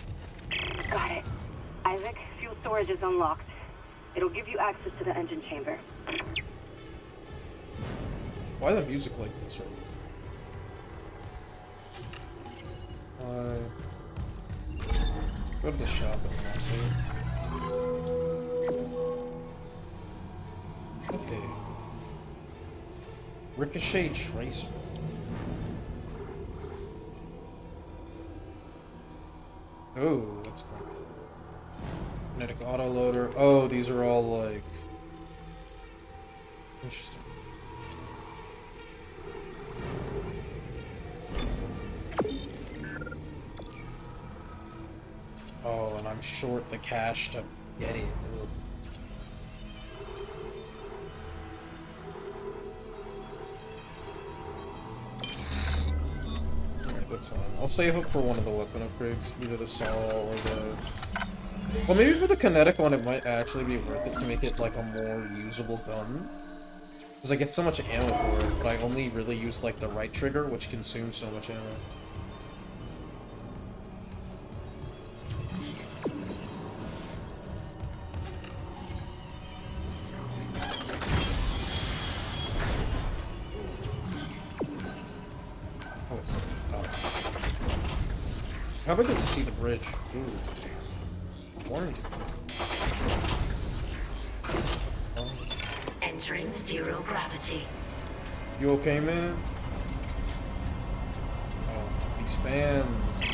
Got it. Isaac, fuel storage is unlocked. It'll give you access to the engine chamber. Why the music like this right now? Go to the shop and I'll see. Okay. Ricochet Tracer. Oh, that's cool. Kinetic autoloader. Oh, these are all like... Interesting. Oh, and I'm short the cash to get it. Ugh. Alright, that's fine. I'll save up for one of the weapon upgrades, either the saw or the... Well, maybe for the kinetic one it might actually be worth it to make it like a more usable gun. Because I get so much ammo for it, but I only really use like the right trigger, which consumes so much ammo. How about I get to see the bridge? Ooh. Warning. Entering zero gravity. You okay, man? Oh, these fans.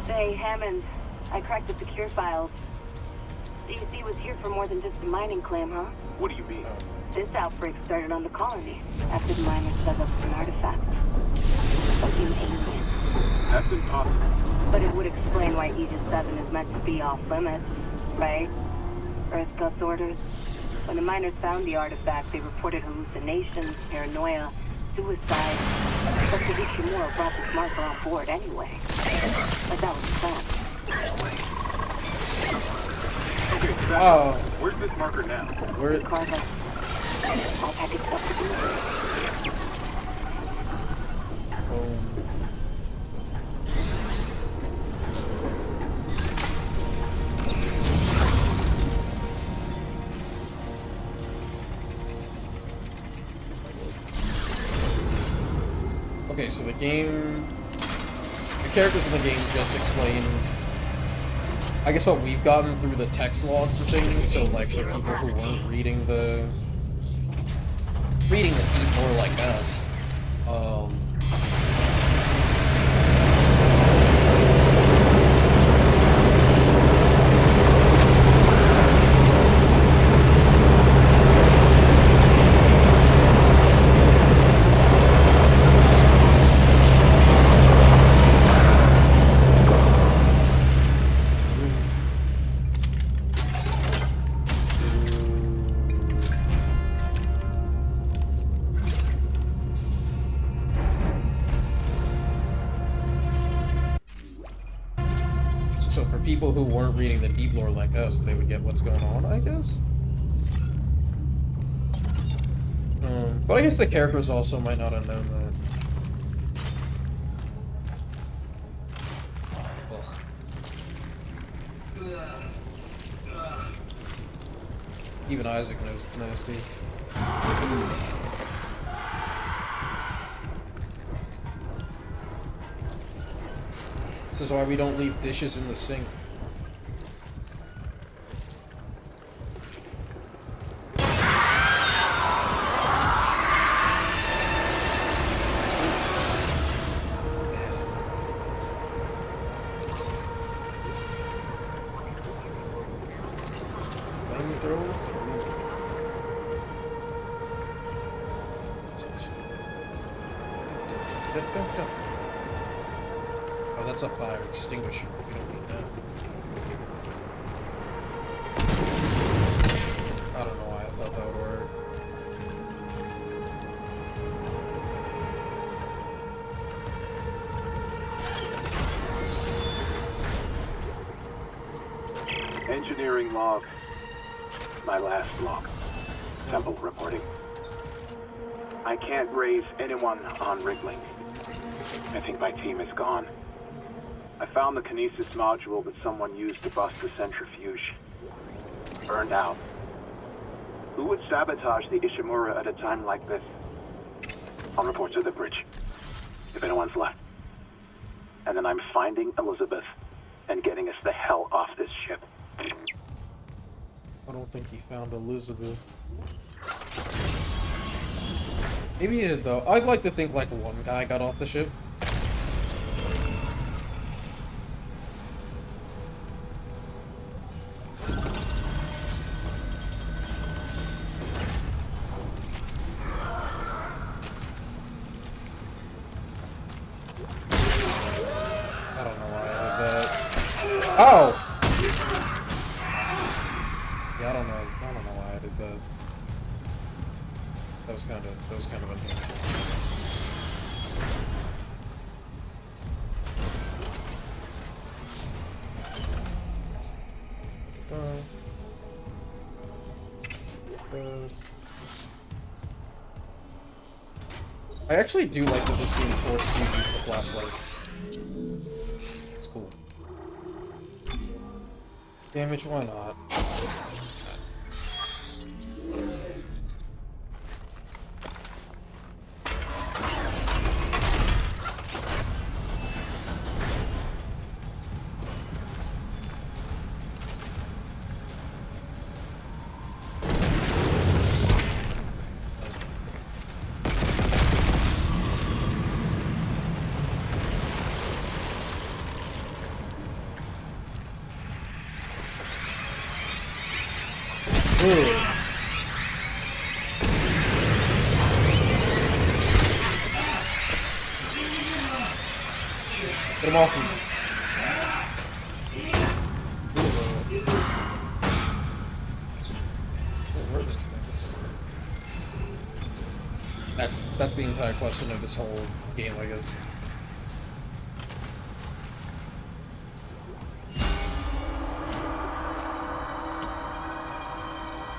Say, Hammond, I cracked the secure files. DEC was here for more than just a mining claim, huh? What do you mean? This outbreak started on the colony after the miners dug up some artifacts. Fucking alien. That's impossible. But it would explain why Aegis 7 is meant to be off limits, right? Earth Gus orders. When the miners found the artifact, they reported hallucinations, paranoia, suicide. But Kimura brought this marker on board anyway. Like that was the plan. Okay, so Oh. where's this marker now? Where? Cargo. All packaged up to delivery. Okay, so the game... The characters in the game just explained... I guess what we've gotten through the text logs and things, so like for people who weren't reading the feed more like us, so for people who weren't reading the deep lore like us, they would get what's going on, I guess? But I guess the characters also might not have known that. Ugh. Even Isaac knows it's nasty. This is why we don't leave dishes in the sink. Oh, that's a fire extinguisher. We don't need that. I don't know why I thought that would work. Engineering log. My last log. Temple reporting. I can't raise anyone on Wrigley. I think my team is gone. I found the kinesis module that someone used to bust the centrifuge. Burned out. Who would sabotage the Ishimura at a time like this? I'll report to the bridge, if anyone's left. And then I'm finding Elizabeth and getting us the hell off this ship. I don't think he found Elizabeth. Maybe he did, though. I'd like to think, like, one guy got off the ship. Oh! Yeah, I don't know why I did that. That was kind of unhinged. I actually do like that this game forces you to use the flashlight. It's cool. Damage, why not? Get him off me. What were those things? That's the entire question of this whole game, I guess.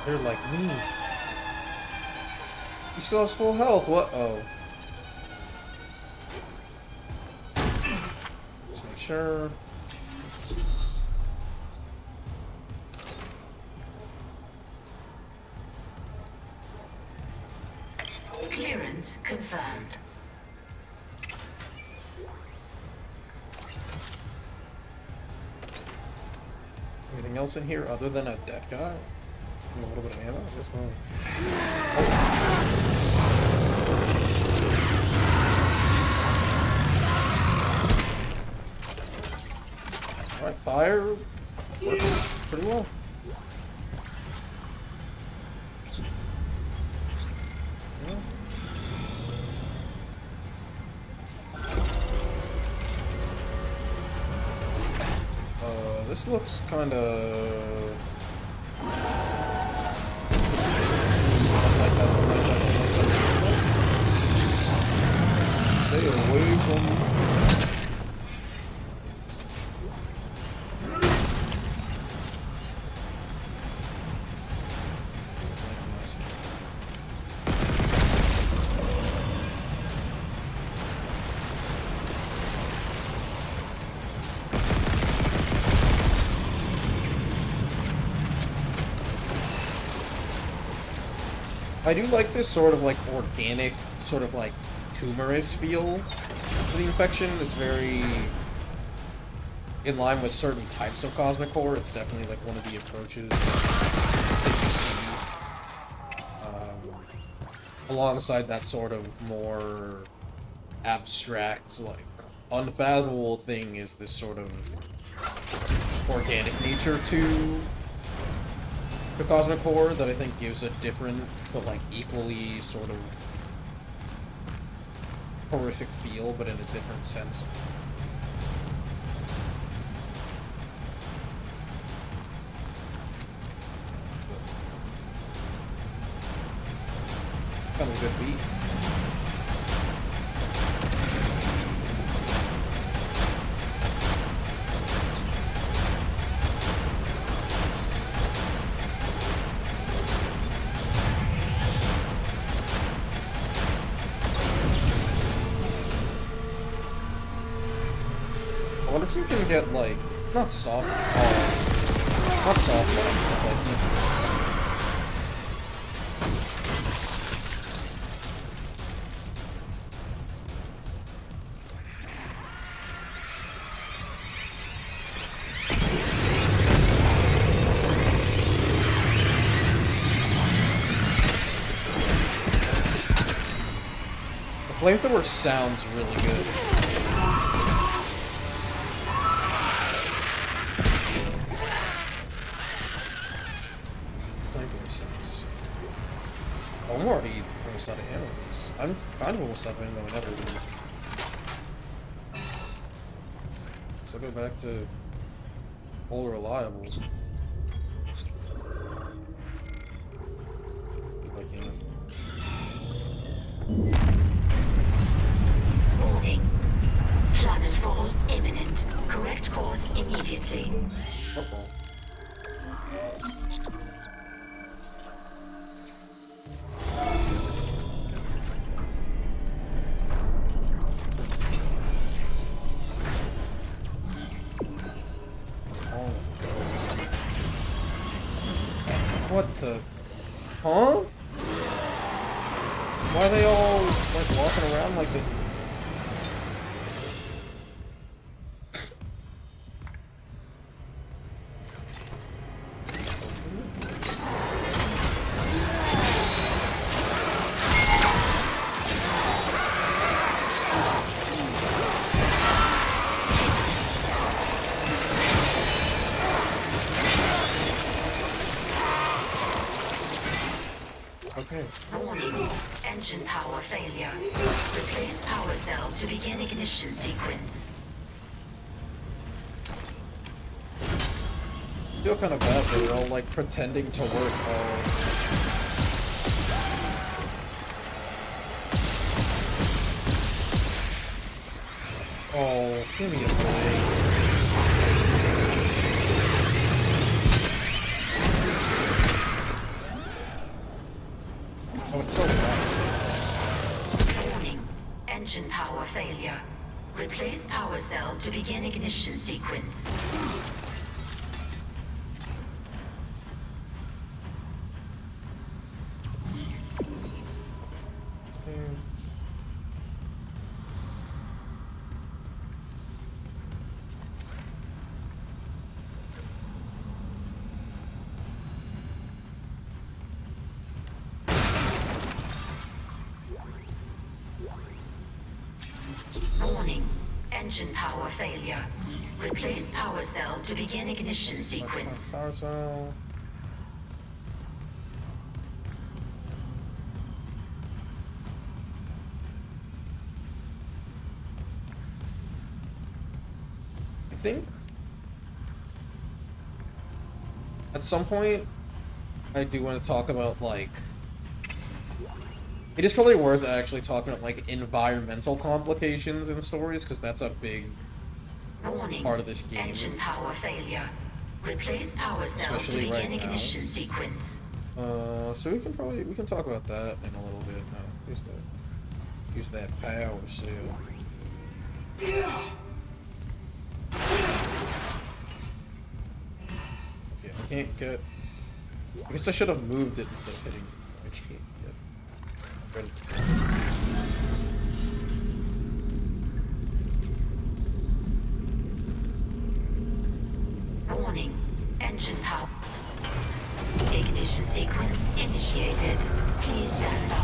They're like me. He still has full health. What? Oh. Let's make sure. Clearance confirmed. Anything else in here other than a dead guy? And a little bit of ammo? Just going. Alright, fire works pretty well. Yeah. This looks kinda... Stay away from me. I do like this sort of like organic, sort of like tumorous feel to the infection. It's very in line with certain types of cosmic core. It's definitely like one of the approaches that you see. Alongside that sort of more abstract, like unfathomable thing is this sort of organic nature to the cosmic core that I think gives a different, but like equally sort of horrific feel, but in a different sense. Kind of a good beat. can get, like, not soft, not soft, but, like, flamethrower sounds really good. Flamethrower sounds. Oh, I'm already almost out of ammo. I'm kind of almost out of ammo in everything. So go back to old reliable. If I can. Warning. Planetfall imminent. Correct course immediately. Uh-oh. What the? Huh? Why are they all, like, walking around like the... Okay. Warning. Engine power failure. Replace power cell to begin ignition sequence. I feel kind of bad that they're all, like, pretending to work. Oh, give me a break. Oh, it's so loud. Warning. Engine power failure. Replace power cell to begin ignition sequence. Warning. Engine power failure. Replace power cell to begin ignition sequence. Power cell. I think at some point I do want to talk about, like, it is probably worth actually talking about, like, environmental complications in stories, because that's a big Warning. part of this game. Engine power failure. Replace power cell Especially to right begin now. ignition sequence. So we can talk about that in a little bit. No, use that power cell. Okay, I can't get. I guess I should have moved it instead of hitting it, so I can't get. Warning. Engine power. Ignition sequence initiated. Please stand by.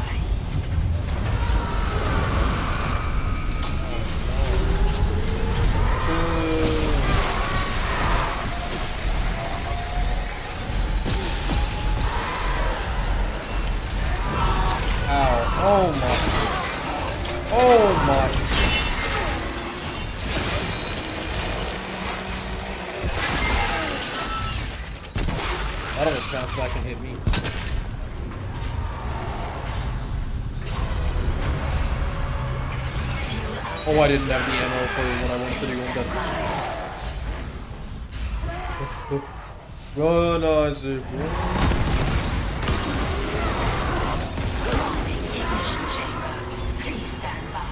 Ow. Oh my. Oh my. That almost bounced back and hit me. Oh, I didn't have the ammo for when I wanted to do one. Run, Isaac, run. Ignition chamber. Please stand by.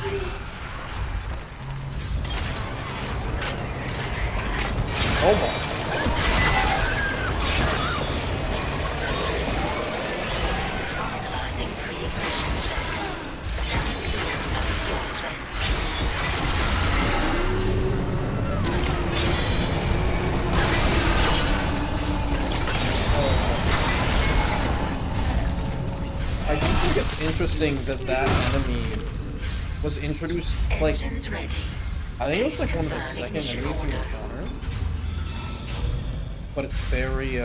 think it's interesting that that enemy was introduced, like, Engines ready. I think it was like one of the second enemies you encounter. But it's very,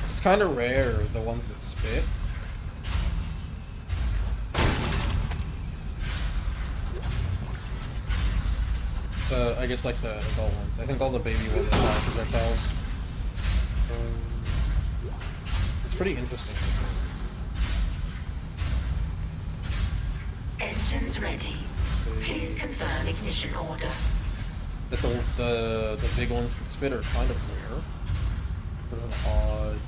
it's kind of rare, the ones that spit. I guess like the adult ones. I think all the baby ones fire projectiles. It's pretty interesting. Engines ready. Please confirm ignition order. That the big ones that spit are kind of rare. Sort of an odd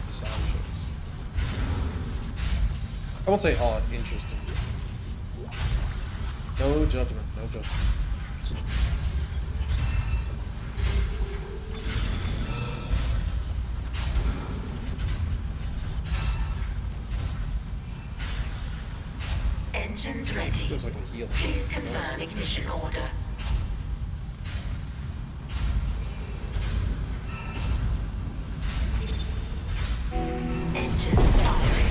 design choice. I won't say odd, interesting. No judgment, no judgment. Engines ready. Feels like a heal. Please confirm ignition order. Engines firing.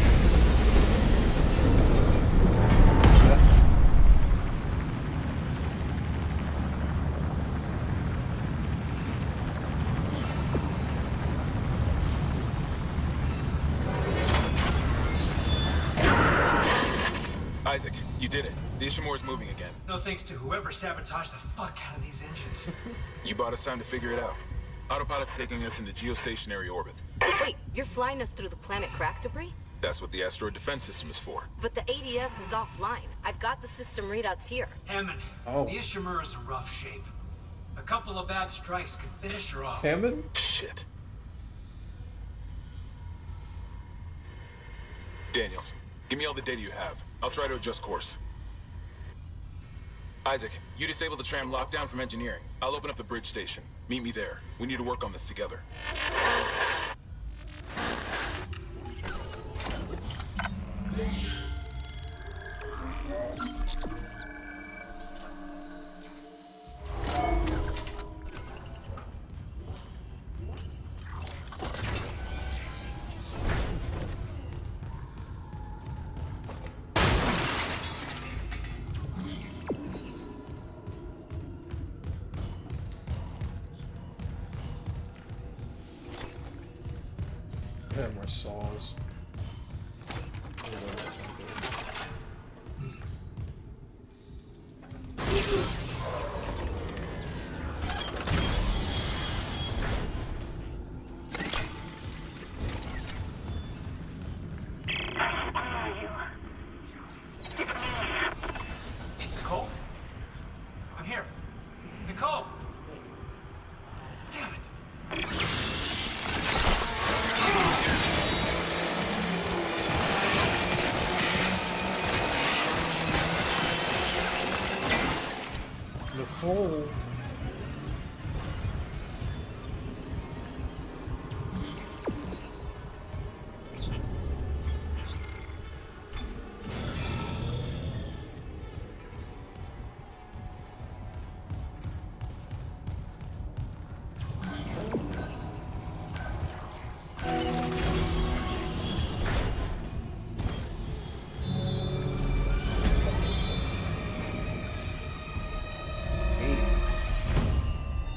Isaac, you did it. The Ishimura's moving again. No thanks to whoever sabotaged the fuck out of these engines. You bought us time to figure it out. Autopilot's taking us into geostationary orbit. Wait, you're flying us through the planet crack debris? That's what the asteroid defense system is for. But the ADS is offline. I've got the system readouts here. Hammond, Oh. the Ishimura's in rough shape. A couple of bad strikes could finish her off. Hammond? Shit. Daniels, give me all the data you have. I'll try to adjust course. Isaac, you disable the tram lockdown from engineering. I'll open up the bridge station. Meet me there. We need to work on this together. I have more saws. Nicole? I'm here. Nicole! Damn it. The hole.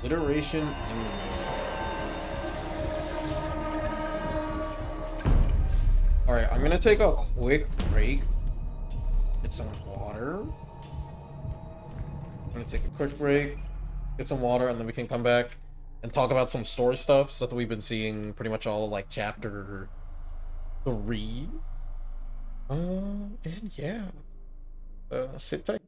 Iteration imminent. Alright, I'm gonna take a quick break. Get some water. I'm gonna take a quick break, get some water, and then we can come back and talk about some story stuff that we've been seeing pretty much all of, like, chapter 3. And yeah. Sit tight.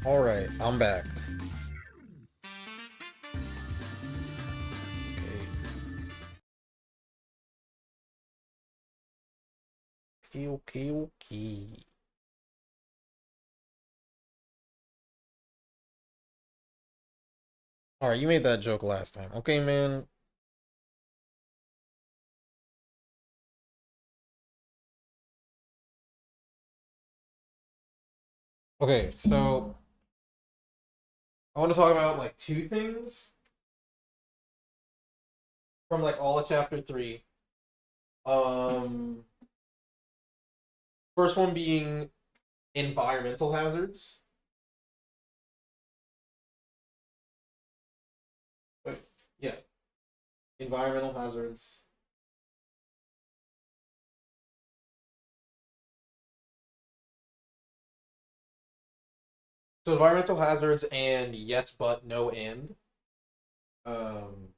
Alright, I'm back. Okay, okay, okay. Alright, you made that joke last time. Okay, man. Okay, so I want to talk about like two things from like all of chapter 3. Um First one being environmental hazards. Wait, yeah, environmental hazards. So environmental hazards and yes but no and. Um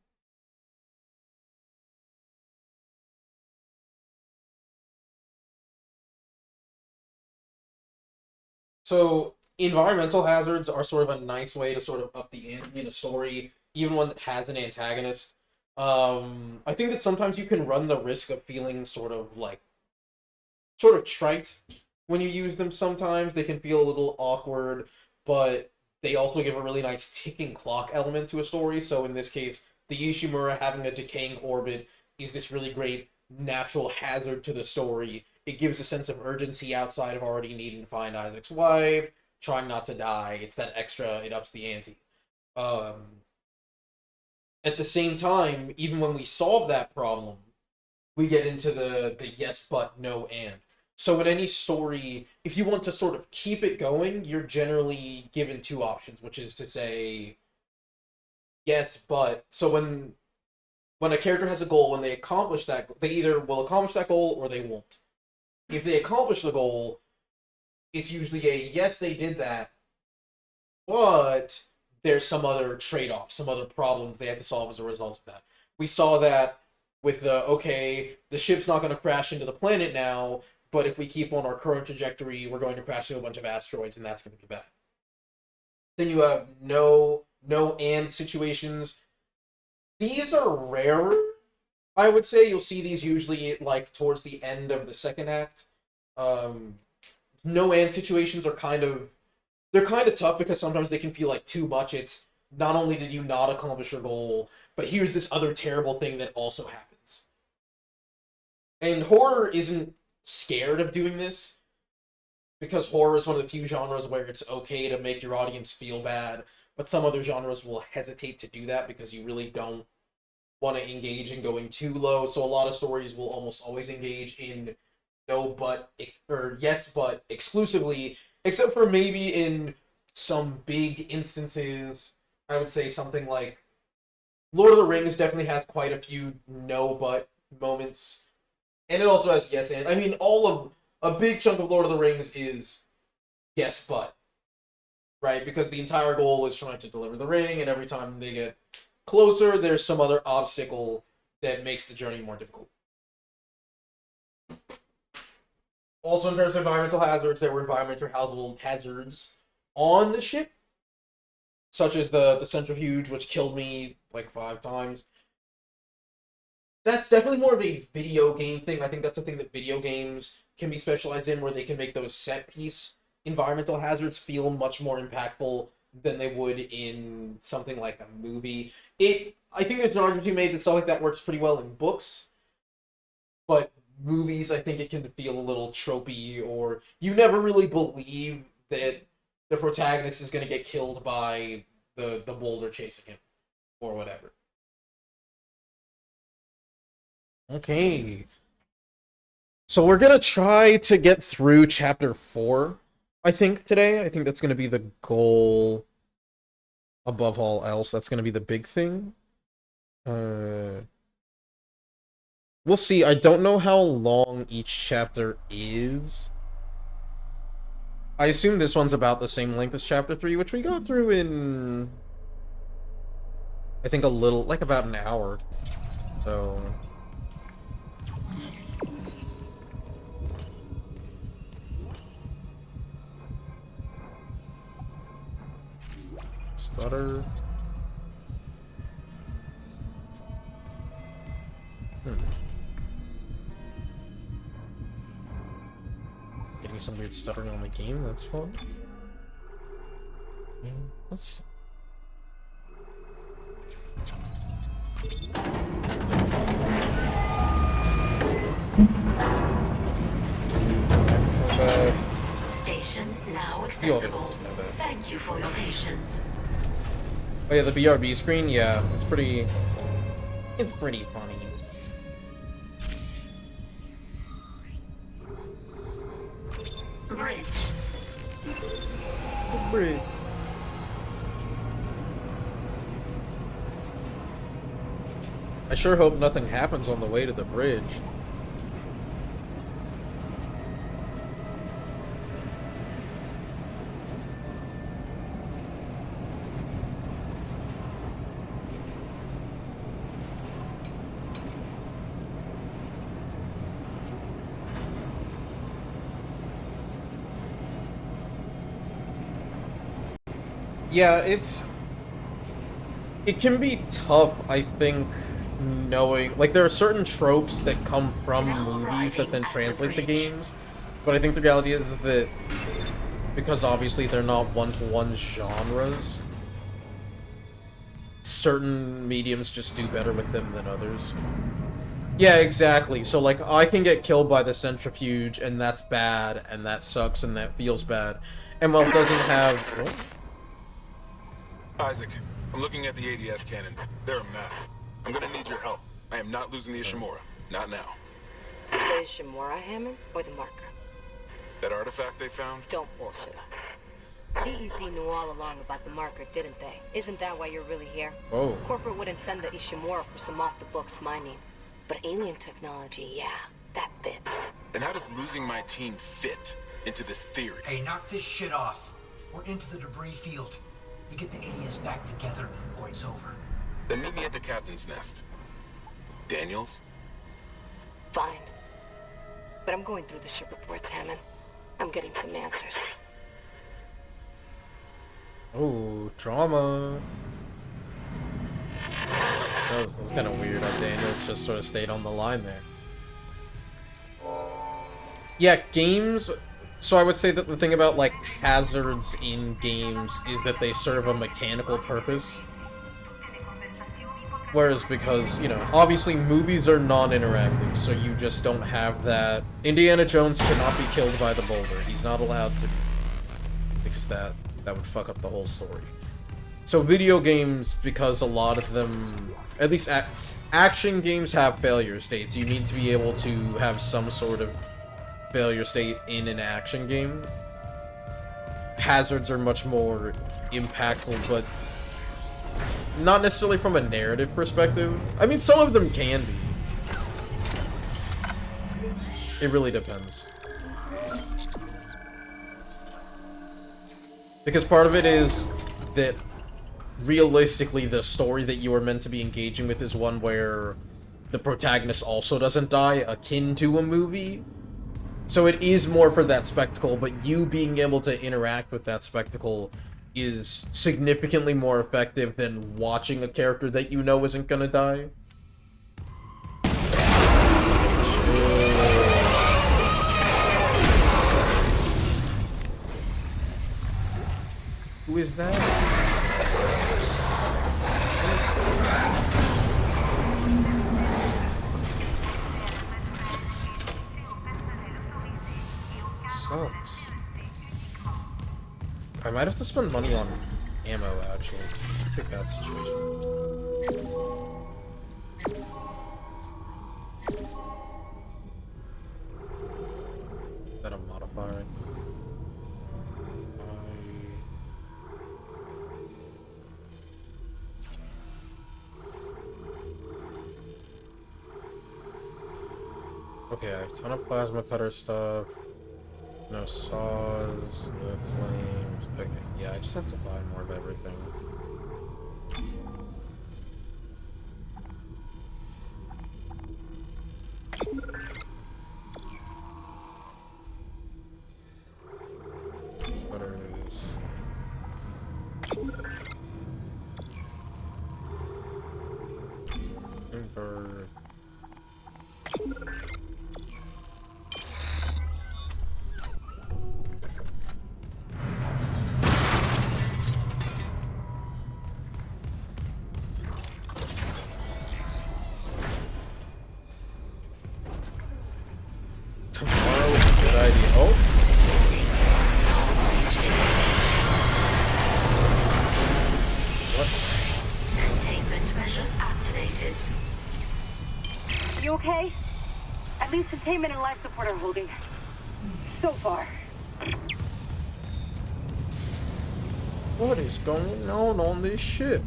So environmental hazards are sort of a nice way to sort of up the ante in a story, even one that has an antagonist. I think that sometimes you can run the risk of feeling sort of trite when you use them. Sometimes they can feel a little awkward, but they also give a really nice ticking clock element to a story. So in this case, the Ishimura having a decaying orbit is this really great natural hazard to the story. It gives a sense of urgency outside of already needing to find Isaac's wife, trying not to die. It's that extra, it ups the ante. Um, at the same time, even when we solve that problem, we get into the yes but no and. So in any story, if you want to sort of keep it going, you're generally given two options, which is to say yes but. So when a character has a goal, when they accomplish that, they either will accomplish that goal or they won't. If they accomplish the goal, it's usually a yes, they did that, but there's some other trade-off, some other problem they have to solve as a result of that. We saw that with the ship's not going to crash into the planet now, but if we keep on our current trajectory, we're going to crash into a bunch of asteroids, and that's going to be bad. Then you have no and situations. These are rarer, I would say. You'll see these usually like towards the end of the second act. No and situations are they're kind of tough because sometimes they can feel like too much. It's not only did you not accomplish your goal, but here's this other terrible thing that also happens. And horror isn't scared of doing this, because horror is one of the few genres where it's okay to make your audience feel bad, but some other genres will hesitate to do that because you really don't want to engage in going too low. So a lot of stories will almost always engage in no but or yes but exclusively, except for maybe in some big instances. I would say something like Lord of the Rings definitely has quite a few no but moments, and it also has yes and. I mean, all of a big chunk of Lord of the Rings is yes but, right? Because the entire goal is trying to deliver the ring, and every time they get closer, there's some other obstacle that makes the journey more difficult. Also, in terms of environmental hazards, there were environmental hazards on the ship, such as the centrifuge, which killed me like 5 times. That's definitely more of a video game thing. I think that's a thing that video games can be specialized in, where they can make those set piece environmental hazards feel much more impactful than they would in something like a movie. I think there's an argument to be made that stuff like that works pretty well in books, but movies, I think it can feel a little tropey, or you never really believe that the protagonist is going to get killed by the boulder chasing him, or whatever. Okay. So we're going to try to get through chapter 4, I think, today. I think that's going to be the goal above all else. That's going to be the big thing. We'll see. I don't know how long each chapter is. I assume this one's about the same length as chapter 3, which we got through in, I think, like about an hour. So Butter. Getting some weird stuttering on the game, that's fun. Let's... Station now accessible. Thank you for your patience. Oh yeah, the BRB screen, yeah, it's pretty funny. Bridge. Bridge. I sure hope nothing happens on the way to the bridge. Yeah, it can be tough, I think, knowing, like, there are certain tropes that come from movies that then translate to games, but I think the reality is that because obviously they're not one-to-one genres, certain mediums just do better with them than others. Yeah, exactly. So, like, I can get killed by the centrifuge, and that's bad, and that sucks, and that feels bad. And while it doesn't have... What? Isaac, I'm looking at the ADS cannons. They're a mess. I'm gonna need your help. I am not losing the Ishimura. Not now. The Ishimura, Hammond, or the marker? That artifact they found? Don't bullshit us. CEC knew all along about the marker, didn't they? Isn't that why you're really here? Oh. Corporate wouldn't send the Ishimura for some off-the-books mining. But alien technology, yeah, that fits. Then how does losing my team fit into this theory? Hey, knock this shit off. We're into the debris field. We get the ADS back together, or it's over. Then meet me at the captain's nest. Daniels? Fine. But I'm going through the ship reports, Hammond. I'm getting some answers. Oh, drama. That was kind of weird how Daniels just sort of stayed on the line there. Yeah, games... So I would say that the thing about, like, hazards in games is that they serve a mechanical purpose. Whereas because, you know, obviously movies are non-interactive, so you just don't have that... Indiana Jones cannot be killed by the boulder. He's not allowed to... Because that would fuck up the whole story. So video games, because a lot of them... At least action games have failure states. You need to be able to have some sort of failure state in an action game. Hazards are much more impactful, but not necessarily from a narrative perspective. I mean, some of them can be. It really depends. Because part of it is that realistically the story that you are meant to be engaging with is one where the protagonist also doesn't die, akin to a movie. So it is more for that spectacle, but you being able to interact with that spectacle is significantly more effective than watching a character that you know isn't gonna die. Who is that? Sucks. I might have to spend money on ammo, actually. It's a pretty bad situation. Is that a modifier? Okay, I have a ton of plasma cutter stuff. No saws, no flames. Okay, yeah, I just have to buy more of everything. Butters. Earth. Tomorrow is a good idea. Oh. Containment measures activated. You okay? At least containment and life support are holding. So far. What is going on this ship?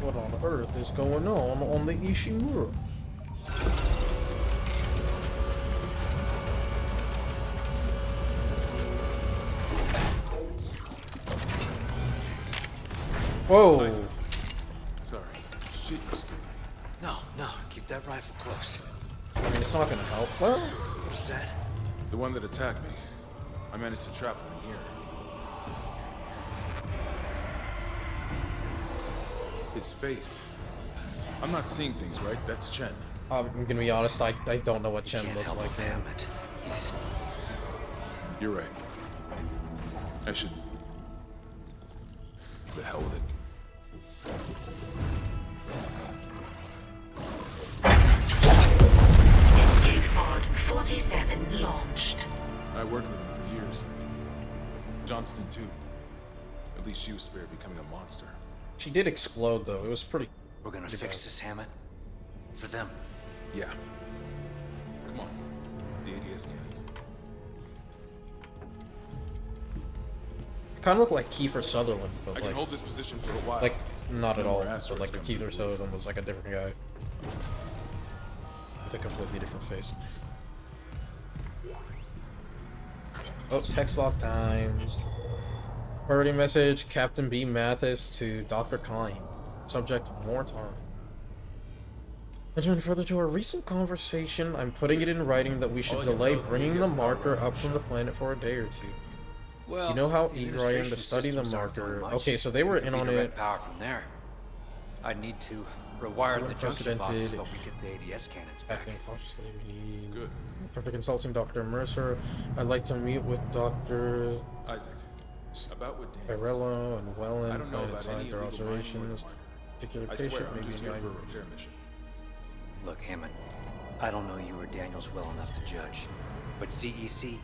What on earth is going on the Ishimura? Whoa! Isaac. Sorry. Shit, you scared me. No, keep that rifle close. I mean, it's not gonna help. Well, What was that? The one that attacked me. I managed to trap him in here. His face. I'm not seeing things, right? That's Chen. I'm gonna be honest, I don't know what You Chen can't looked help like, him, man. Hammond. He's... You're right. I should... The hell with it. Escape pod 47 launched. I worked with him for years. Johnston, too. At least she was spared becoming a monster. She did explode, though. It was pretty... We're gonna fix this, Hammond. For them. Yeah. Come on. The ADS cannons. Kind of looked like Kiefer Sutherland, but I can like... hold this position for a while. Like, not at No all. more But asteroids like, coming Kiefer through the roof. Sutherland was like a different guy. With a completely different face. Oh, text lock time. Priority message, Captain B. Mathis to Dr. Klein. Subject, more time. Adjourn further to our recent conversation, I'm putting it in writing that we should All I can delay tell is the bringing the ADS power marker line up from the planet for a day or two. Well, You know how the eager I am to administration study the systems aren't doing marker. much. Okay, so they were We could in on redirect it. power from there. I'd need to rewire the junction boxes, Unprecedented. but we get the ADS cannons back. Acting cautiously, we need... Good. After consulting Dr. Mercer, I'd like to meet with Dr. Isaac. About what Daniels. Pirello and Wellen I don't know and about aside any their illegal mining or observations. marker. Particular I swear, patient, I'm maybe just here 9 for a years. repair mission. Look, Hammond, I don't know you or Daniels well enough to judge, but CEC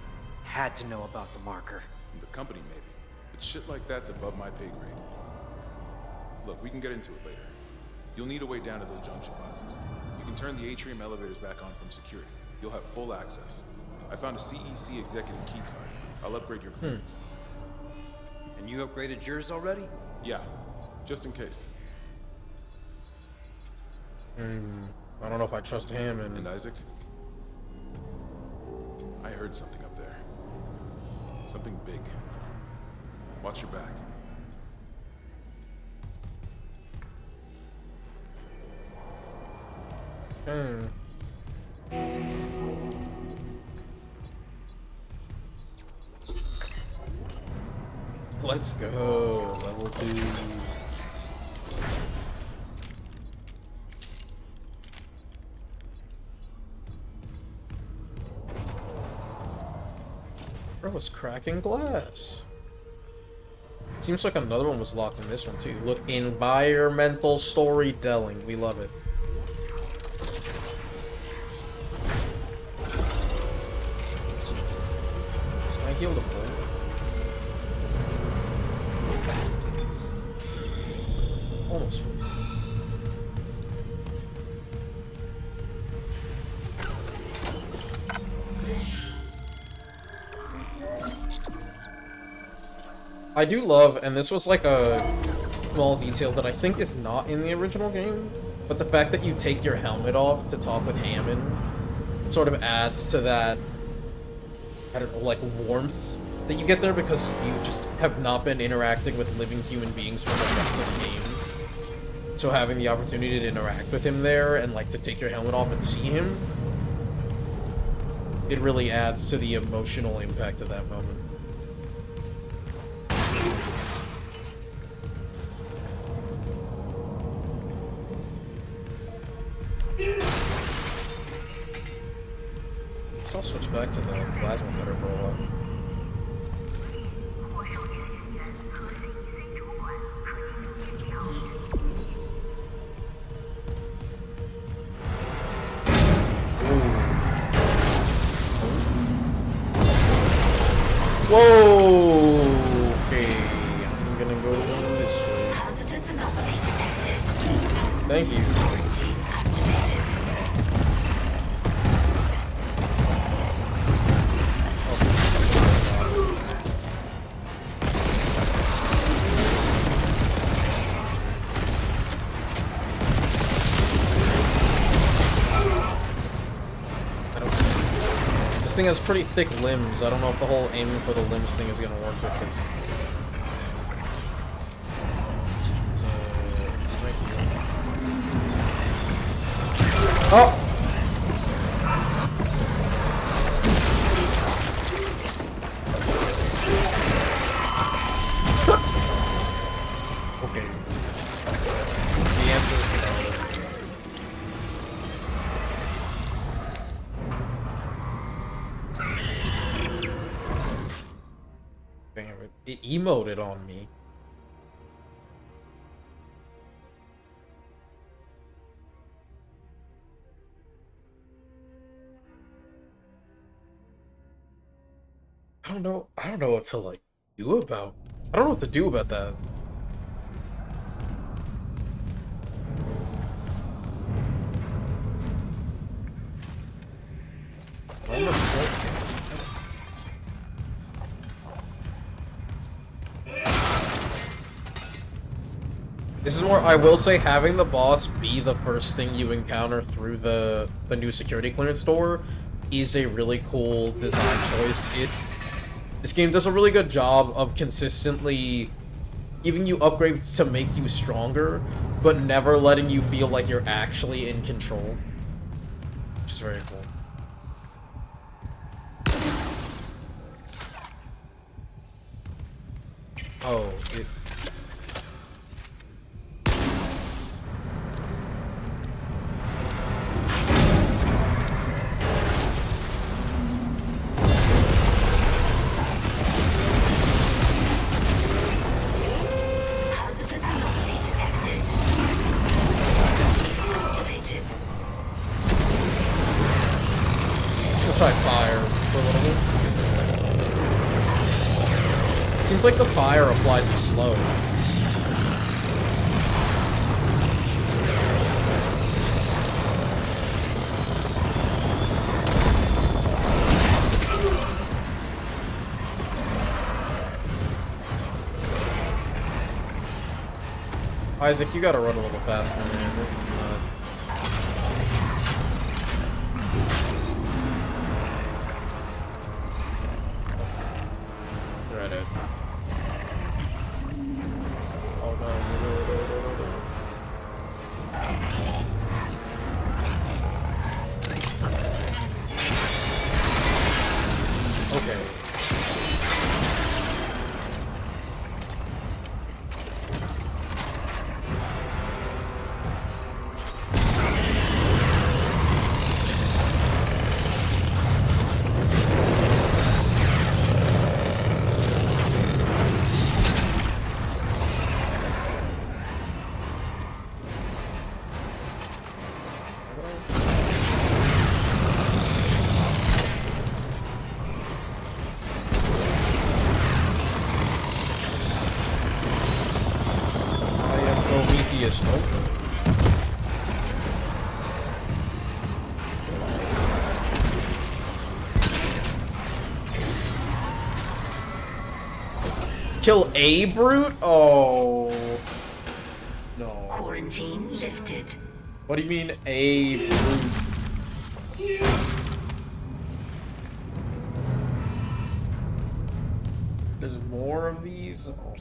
had to know about the marker. The company, maybe. But shit like that's above my pay grade. Look, we can get into it later. You'll need a way down to those junction boxes. You can turn the atrium elevators back on from security. You'll have full access. I found a CEC executive key card. I'll upgrade your clearance. And you upgraded yours already? Yeah, just in case. I don't know if I trust him And and... Isaac? I heard something up there. Something big. Watch your back. Let's go. Level 2. Bro was cracking glass. Seems like another one was locked in this one too. Look, environmental storytelling. We love it. Can I heal the full? Almost full. I do love, and this was like a small detail that I think is not in the original game, but the fact that you take your helmet off to talk with Hammond sort of adds to that, I don't know, like warmth that you get there because you just have not been interacting with living human beings for the rest of the game. So having the opportunity to interact with him there and like to take your helmet off and see him, it really adds to the emotional impact of that moment. I'll switch back to the plasma cutter for a while. Whoa! Okay, I'm gonna go this way. Hazardous anomaly detected. Thank you. Quarantine activated. This thing has pretty thick limbs. I don't know if the whole aiming for the limbs thing is gonna work with this. Oh! Okay. The answer is no. Damn it. It emoted on me. I don't know what to like do about. I don't know what to do about that. This is where I will say having the boss be the first thing you encounter through the new security clearance door is a really cool design choice. This game does a really good job of consistently giving you upgrades to make you stronger, but never letting you feel like you're actually in control. Which is very cool. Oh, it... Hazardous anomaly detected. Activated. We'll try fire for a little bit. Seems like the fire applies it slow. Isaac, you gotta run a little faster, man. This is not... Right out. Oh no, no. Okay. I am Prometheus. Nope. Kill a brute? Oh. No. Quarantine lifted. What do you mean, a brute? There's more of these? Oh.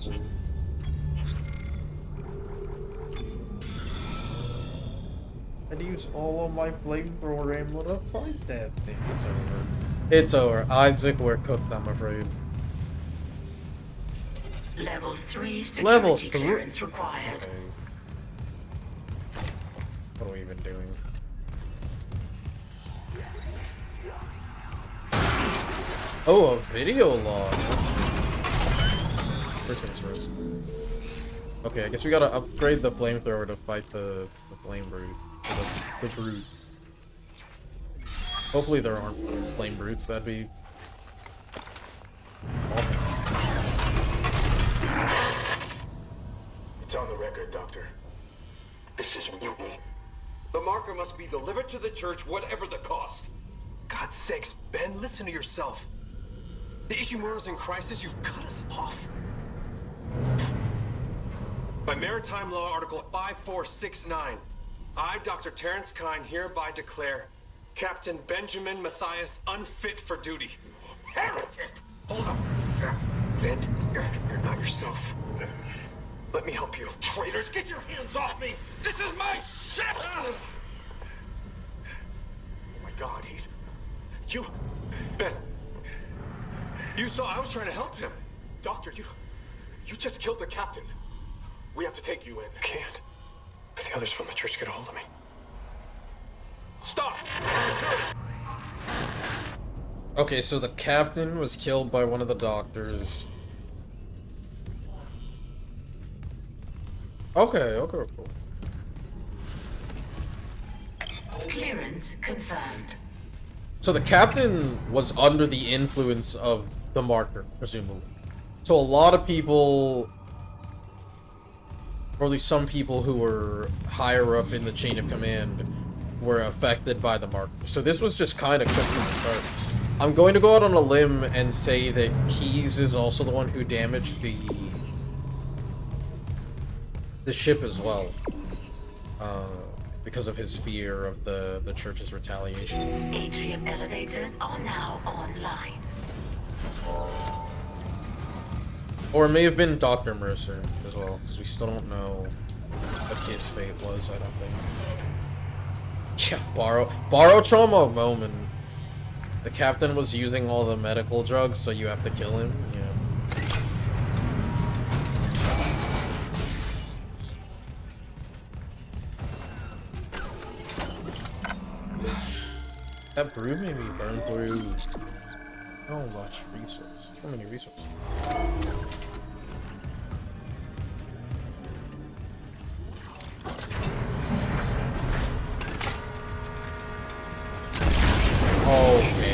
I'd use all of my flamethrower ammo to fight that thing. It's over. It's over. Isaac, we're cooked, I'm afraid. Level 3 Level security 3? clearance required. Okay. What are we even doing? Oh, a video log. First things first. Okay, I guess we gotta upgrade the flamethrower to fight the flame brood. The brood. Hopefully there aren't flame broods, that'd be awful. It's on the record, Doctor. This is mutiny. The marker must be delivered to the church, whatever the cost. God's sakes, Ben, listen to yourself. The Ishimura's in crisis, you've cut us off. By Maritime Law Article 5469, I, Dr. Terrence Kine, hereby declare Captain Benjamin Matthias unfit for duty. Heretic! Hold on. Ben, you're not yourself. Let me help you. Traitors, get your hands off me! This is my ship! Oh my God, You... Ben. You saw I was trying to help him. Doctor, you just killed the captain. We have to take you in. I can't. If the others from the church get a hold of me. Stop! Okay, so the captain was killed by one of the doctors. Okay, cool. Clearance confirmed. So the captain was under the influence of the marker, presumably. So a lot of people, or at least some people who were higher up in the chain of command, were affected by the marker. So this was just kind of quick from the start. I'm going to go out on a limb and say that Keyes is also the one who damaged the ship as well. Because of his fear of the church's retaliation. Atrium elevators are now online. Or it may have been Dr. Mercer as well, because we still don't know what his fate was, I don't think. Yeah, borrow trauma moment. The captain was using all the medical drugs, so you have to kill him. Yeah. That brood made me burn through so much resource. So many resources. Okay.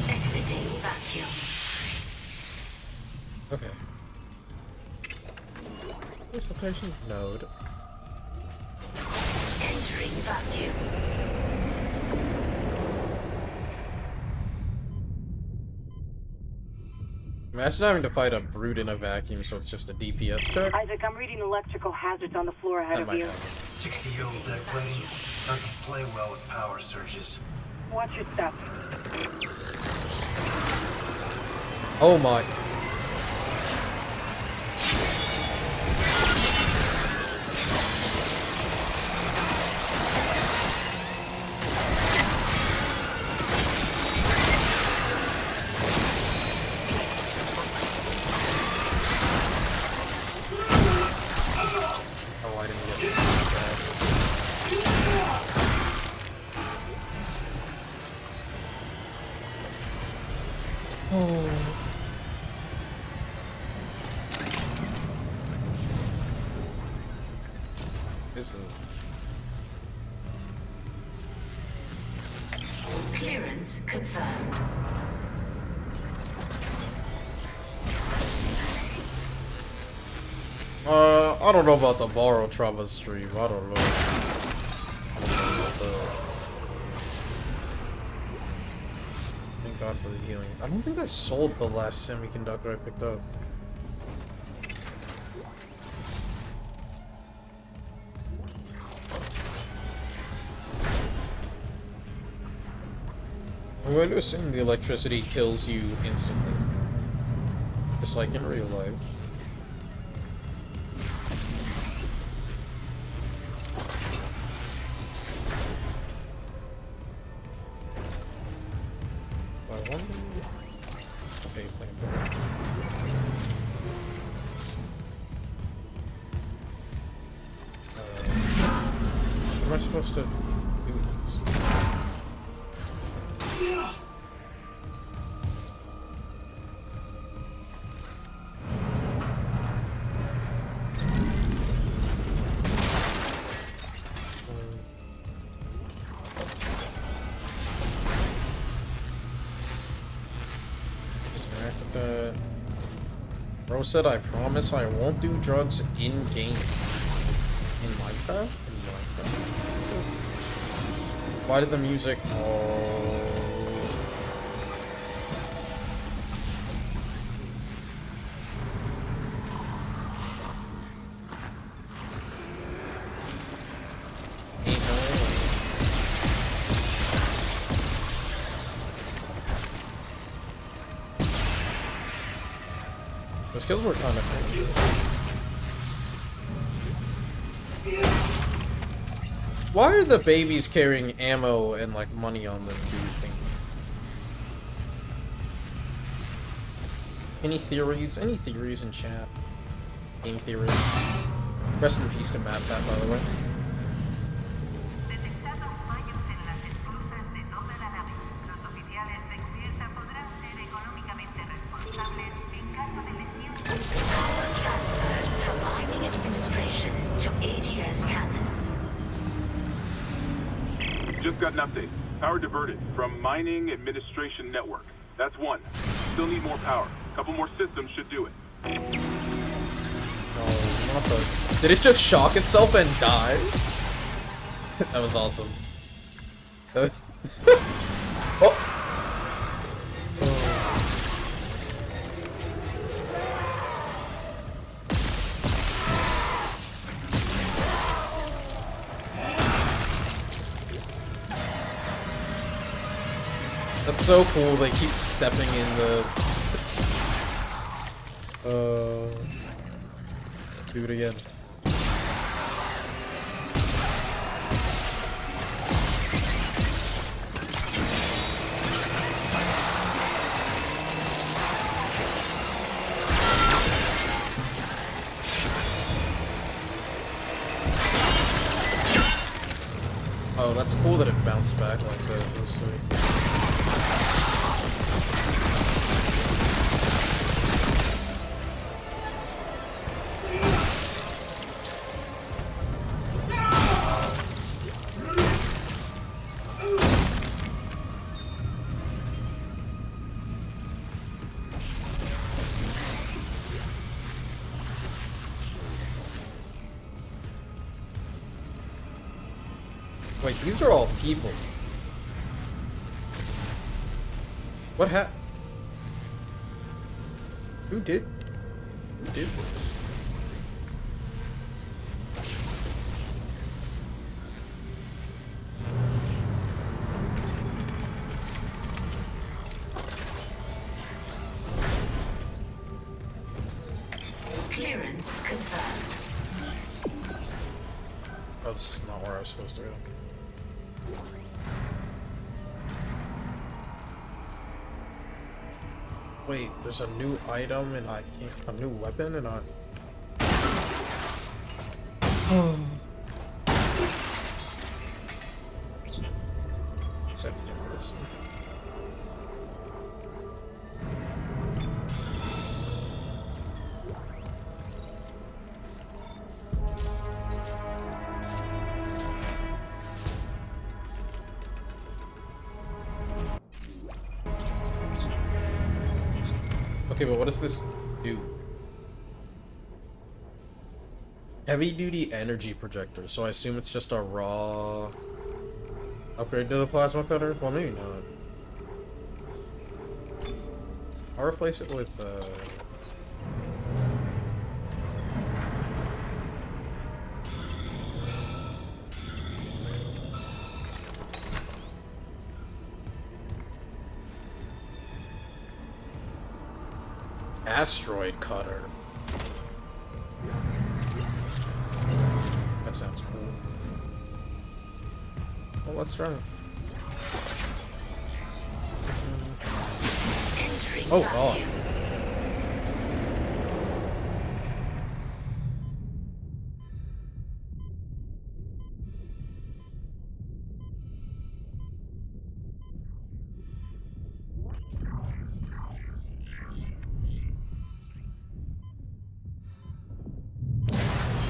Exiting vacuum. Okay. This location node. Entering vacuum. Imagine having to fight a brood in a vacuum, so it's just a DPS check. Isaac, I'm reading electrical hazards on the floor ahead That of might you. happen. 60-year-old deck plating doesn't play well with power surges. Watch your step. Oh my. Oh, I didn't get this. Oh. This is... Clearance confirmed. I don't know about the borrow trauma stream. I don't know. Thank God for the healing. I don't think I sold the last semiconductor I picked up. I'm going to assume the electricity kills you instantly. Just like in real life. I wonder... Okay, flamethrower. What am I supposed to do with this? Bro said, I promise I won't do drugs in-game. In Minecraft? In Minecraft? Why did the music... Oh... The skills were kind of crazy. Why are the babies carrying ammo and like money on them, do you think? Any theories? Any theories in chat? Game theories? Rest in peace to Matt, by the way. Just got an update. Power diverted from Mining Administration Network. That's one. Still need more power. A couple more systems should do it. Oh, not the... Did it just shock itself and die? That was awesome. Oh! That's so cool, they keep stepping in the... Do it again. Oh, that's cool that it bounced back like that. That's sweet. Wait, these are all people. What happened? Who did this? Clearance confirmed. Oh, this is not where I was supposed to go. Wait, there's a new item and I can't, a new weapon and I... Except for this. Okay, but what does this do? Heavy duty energy projector, so I assume it's just a raw upgrade to the plasma cutter? Well, maybe not. I'll replace it with Asteroid cutter. That sounds cool. Well, let's try it. Oh god.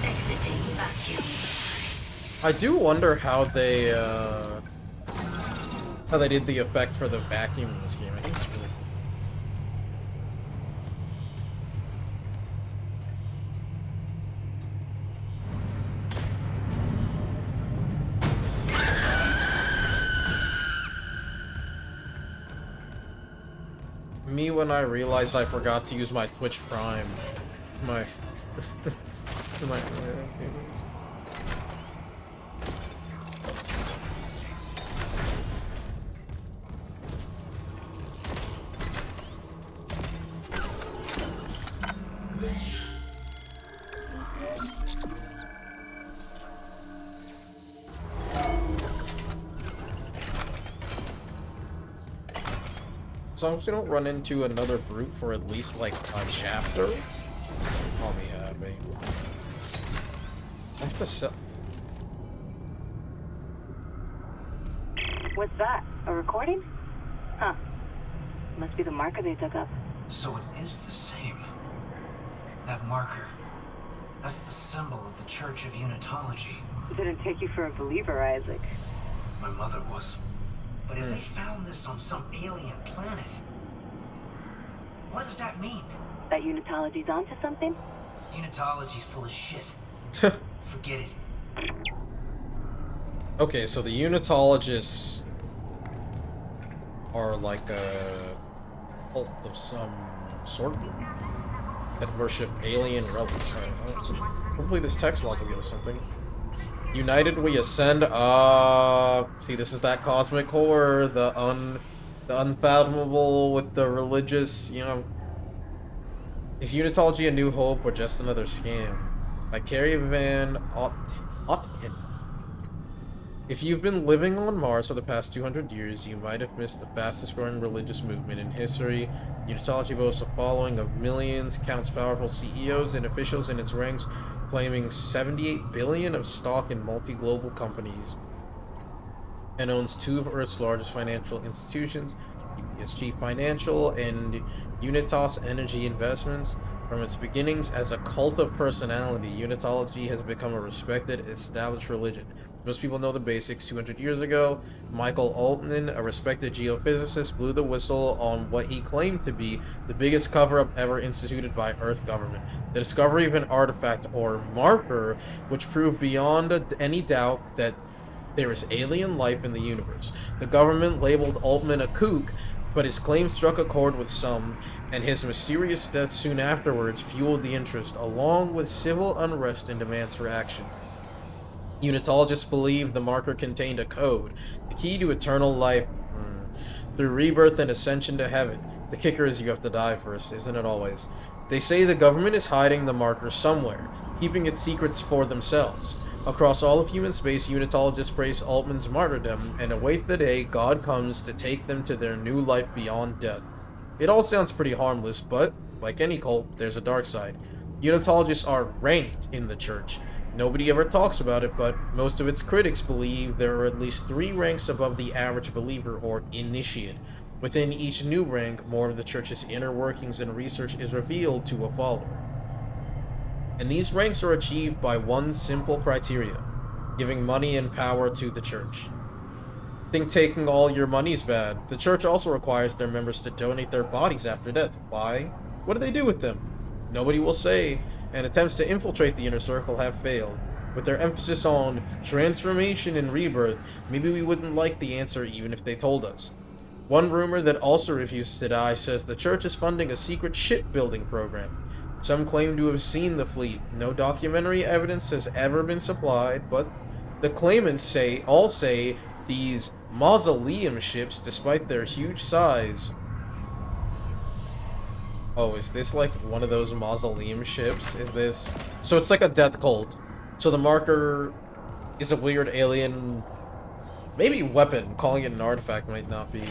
Exiting vacuum. I do wonder how they did the effect for the vacuum in this game. I think it's really cool. Me when I realized I forgot to use my Twitch Prime. My as long as we don't run into another brute for at least, like, a chapter, I'll be happy. I have to sell... What's that? A recording? Huh. Must be the marker they dug up. So it is the same. That marker. That's the symbol of the Church of Unitology. Didn't take you for a believer, Isaac. My mother was. But if they found this on some alien planet, what does that mean? That Unitology's onto something? Unitology's full of shit. Forget it. Okay, so the Unitologists are like a cult of some sort that worship alien relics. Hopefully this text log will give us something. United we ascend. See, this is that cosmic horror, the unfathomable with the religious, you know. Is Unitology a new hope or just another scam? By Carrie Van Otken. If you've been living on Mars for the past 200 years, you might have missed the fastest growing religious movement in history. Unitology boasts a following of millions, counts powerful CEOs and officials in its ranks, claiming 78 billion of stock in multi-global companies, and owns two of Earth's largest financial institutions, UPSG Financial and Unitas Energy Investments. From its beginnings as a cult of personality, Unitology has become a respected, established religion. Most people know the basics. 200 years ago, Michael Altman, a respected geophysicist, blew the whistle on what he claimed to be the biggest cover-up ever instituted by Earth government. The discovery of an artifact or marker which proved beyond any doubt that there is alien life in the universe. The government labeled Altman a kook, but his claim struck a chord with some, and his mysterious death soon afterwards fueled the interest, along with civil unrest and demands for action. Unitologists believe the marker contained a code, the key to eternal life through rebirth and ascension to heaven. The kicker is you have to die first, isn't it always? They say the government is hiding the marker somewhere, keeping its secrets for themselves. Across all of human space, Unitologists praise Altman's martyrdom and await the day God comes to take them to their new life beyond death. It all sounds pretty harmless, but, like any cult, there's a dark side. Unitologists are ranked in the church. Nobody ever talks about it, but most of its critics believe there are at least 3 ranks above the average believer or initiate. Within each new rank, more of the church's inner workings and research is revealed to a follower. And these ranks are achieved by one simple criteria: giving money and power to the church. Think taking all your money is bad. The church also requires their members to donate their bodies after death. Why? What do they do with them? Nobody will say, and attempts to infiltrate the inner circle have failed. With their emphasis on transformation and rebirth, maybe we wouldn't like the answer even if they told us. One rumor that also refuses to die says the church is funding a secret shipbuilding program. Some claim to have seen the fleet. No documentary evidence has ever been supplied, but the claimants all say these mausoleum ships, despite their huge size, Oh, is this like one of those mausoleum ships? Is this... So it's like a death cult. So the marker is a weird alien... Maybe weapon. Calling it an artifact might not be...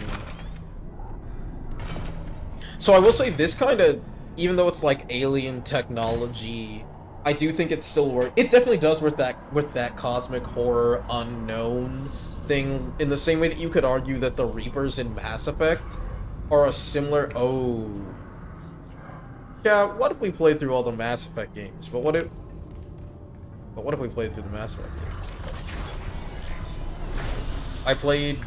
So I will say this kind of... Even though it's like alien technology, I do think it still works. It definitely does with that cosmic horror unknown thing, in the same way that you could argue that the Reapers in Mass Effect are a similar... Oh... Yeah, what if we played through all the Mass Effect games? But what if we played through the Mass Effect games? I played,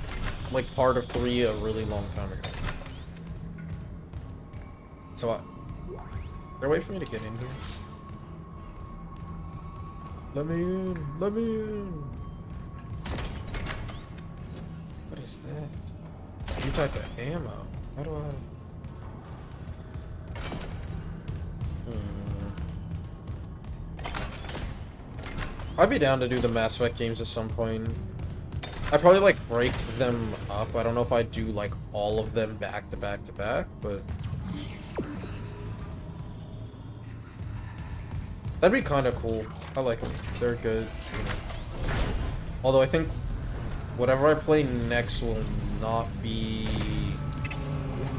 like, part of 3 a really long time ago. So, is there a way for me to get in here? Let me in! Let me in! What is that? New type of ammo. How do I... I'd be down to do the Mass Effect games at some point. I'd probably, like, break them up. I don't know if I'd do, like, all of them back to back to back, but... That'd be kind of cool. I like them. They're good, you know. Although I think whatever I play next will not be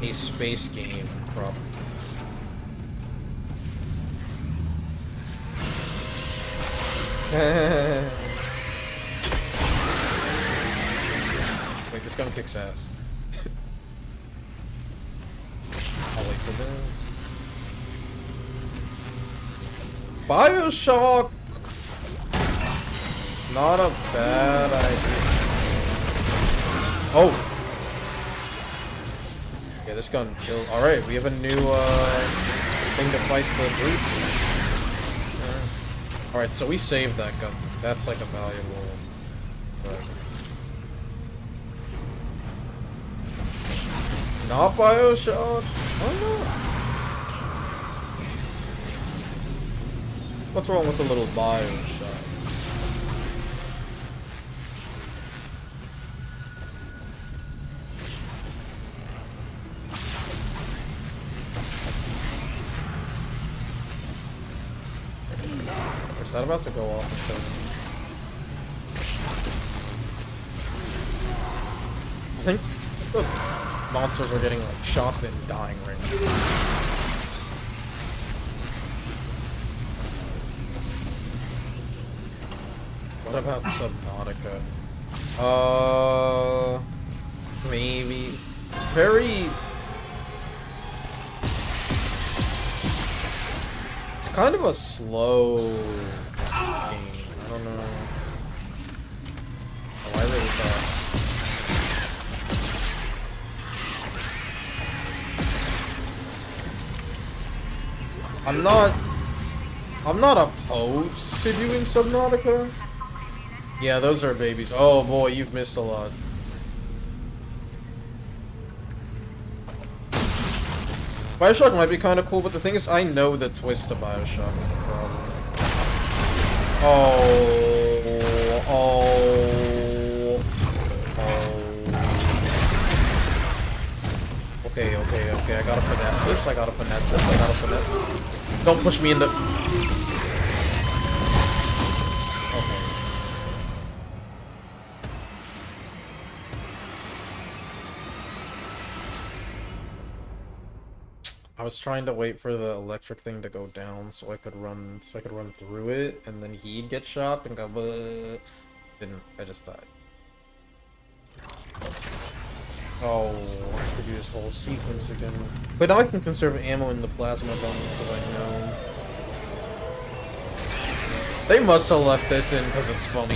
a space game, probably. Wait, this gun kicks ass. I'll wait for this. BioShock! Not a bad idea. Oh! Yeah, this gun killed. Alright, we have a new thing to fight the brute. Alright, so we saved that gun. That's like a valuable... Not BioShock? Oh no. What's wrong with the little BioShock? Is that about to go off? I think the monsters are getting like shocked and dying right now. What about Subnautica? Maybe. It's very... It's kind of a slow game. I don't know. Oh, I really thought... I'm not opposed to doing Subnautica. Yeah, those are babies. Oh boy, you've missed a lot. BioShock might be kind of cool, but the thing is, I know the twist to BioShock is the problem. Okay, I gotta finesse this, I gotta finesse this. Don't push me into... Okay. I was trying to wait for the electric thing to go down so I could run through it, and then he'd get shot and go bleh. Then I just died. Oh, I have to do this whole sequence again. But now I can conserve ammo in the plasma gun because I know. They must have left this in because it's funny.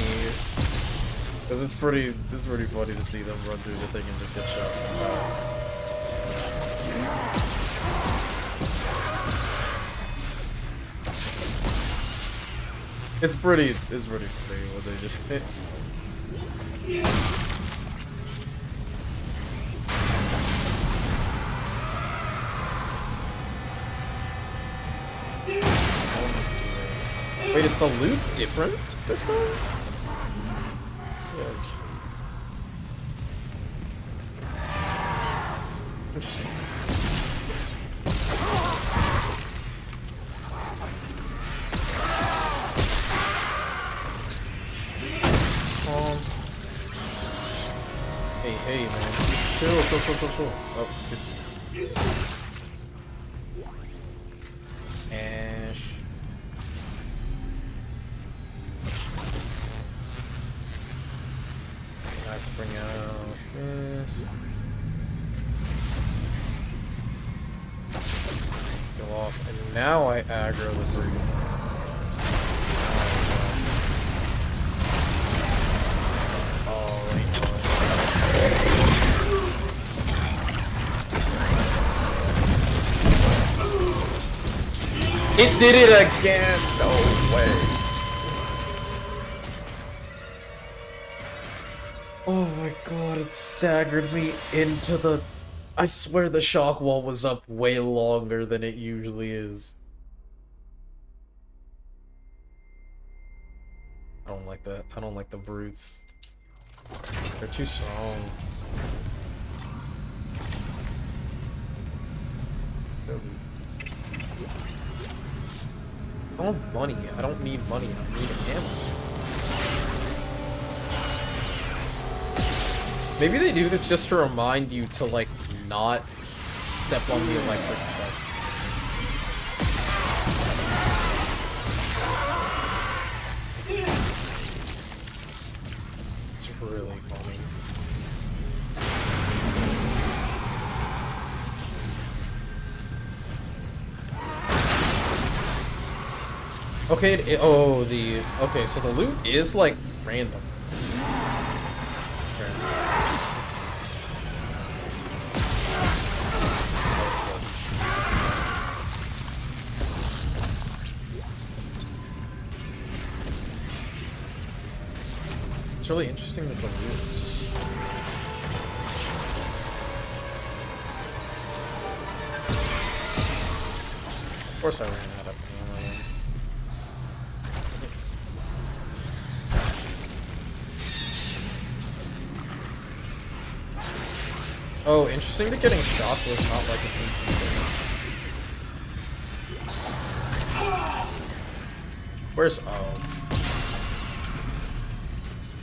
Because it's pretty funny to see them run through the thing and just get shot and die. It's pretty funny when they just hit. Wait, is the loot different this time? Yeah. Interesting. Hey, man. Chill. Oh, it's... Ash. I have to bring out this. Go off. And now I aggro the brute. It did it again! No way. Oh my god, it staggered me into the... I swear the shock wall was up way longer than it usually is. I don't like that. I don't like the brutes. They're too strong. I don't want money. I don't need money. I need ammo. Maybe they do this just to remind you to, like, not step on the electric stuff. It's really funny. Okay, okay, so the loot is, like, random. It's really interesting with the loot. Of course I ran out of ammo. Oh, interesting that getting shot was not like an instant thing. Where's... oh.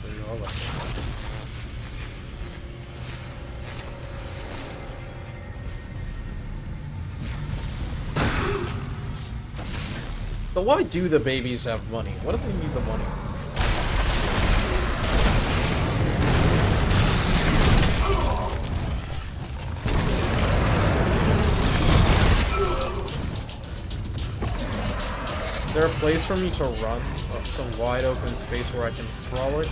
Where you all left. So why do the babies have money? What do they need the money for? Is there a place for me to run? Some wide open space where I can frolic?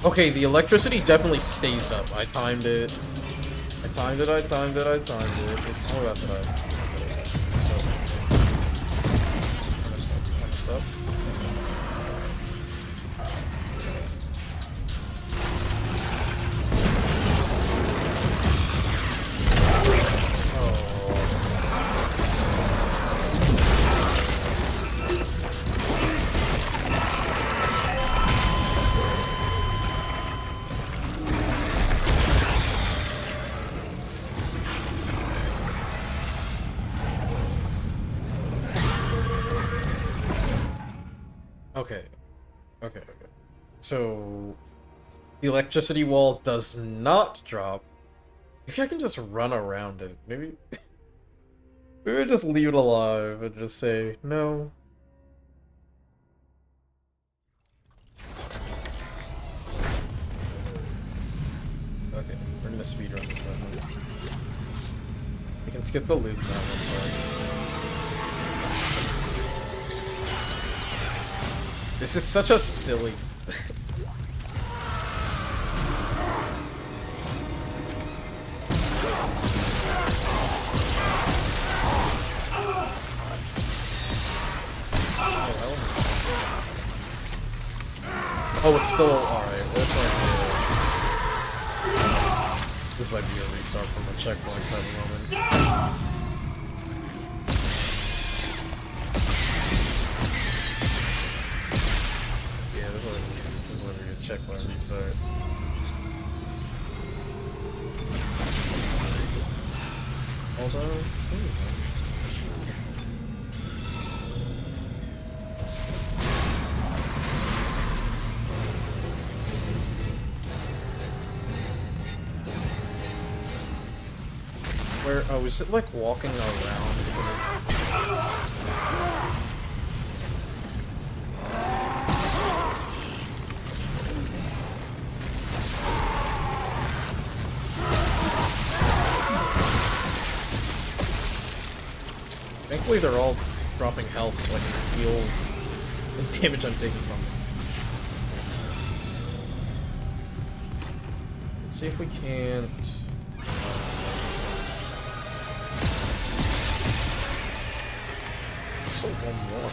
Okay, the electricity definitely stays up. I timed it. I timed it. It's all about that. So, messed up. Okay. So, the electricity wall does not drop. Maybe I can just run around it. Maybe I just leave it alive and just say, no. Okay, we're gonna speedrun this one. We can skip the loop now one part. This is such a silly... Oh, it's still... alright, this might be a restart from a checkpoint type of moment. this is where we get checkpoint restart. Hold on. Ooh. Where, oh, is it like walking around? Thankfully they're all dropping health so I can feel the damage I'm taking from them. Let's see if we can't... So one more.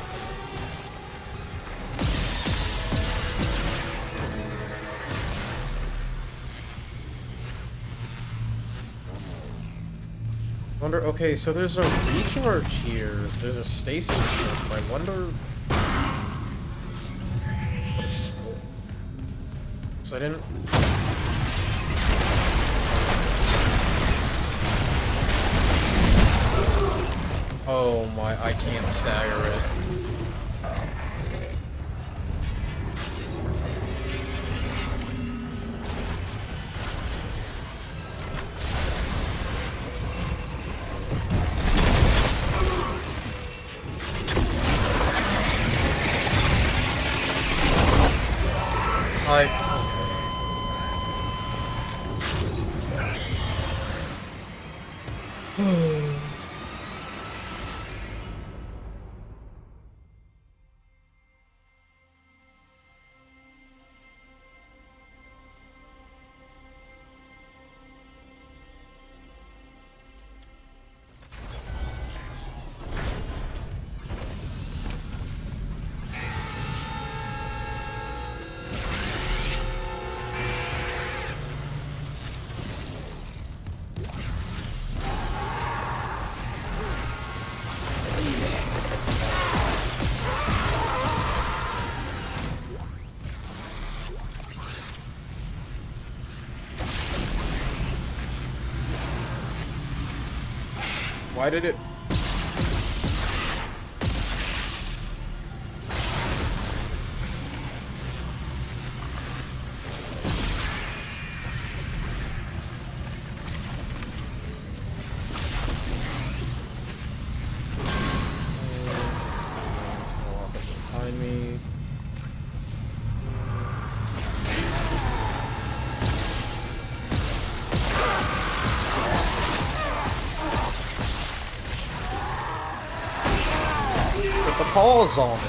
Wonder, okay, so there's a recharge here. There's a stasis ship. I wonder... So I didn't... Oh my, I can't stagger it. Why did it... It's gonna walk up behind me. Put the paws on it.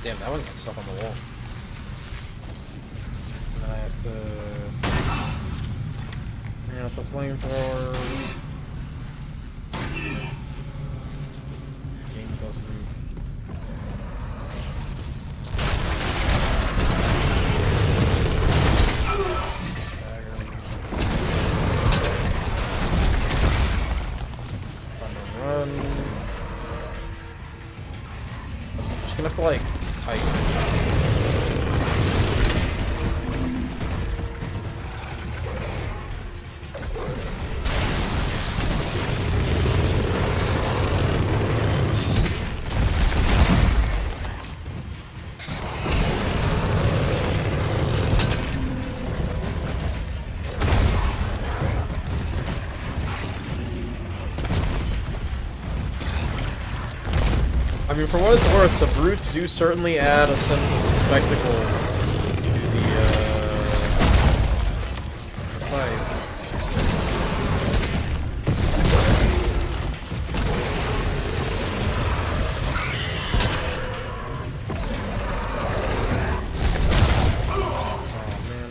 Damn, that one got stuck on the wall. And I have to bring out the flamethrower. Game doesn't. Staggering. Run. I'm just gonna have to like hide. I mean, for what it's worth, the brutes do certainly add a sense of spectacle to the fights. Oh man.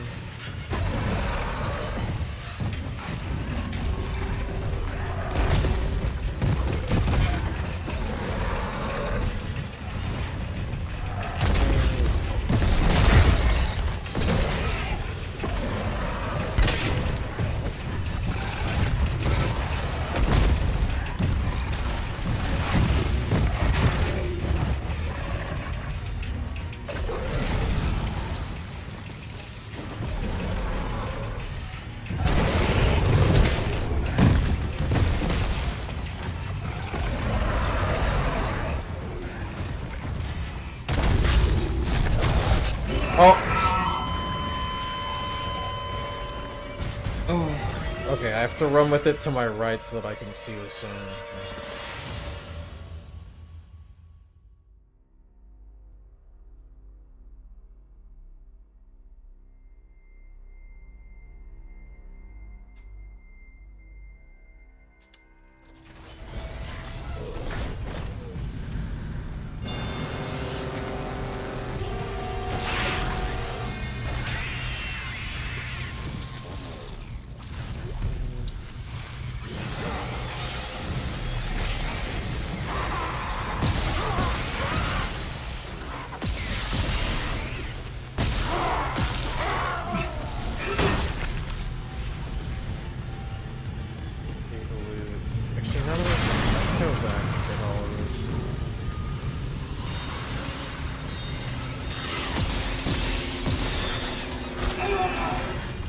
Oh. Okay, I have to run with it to my right so that I can see this soon.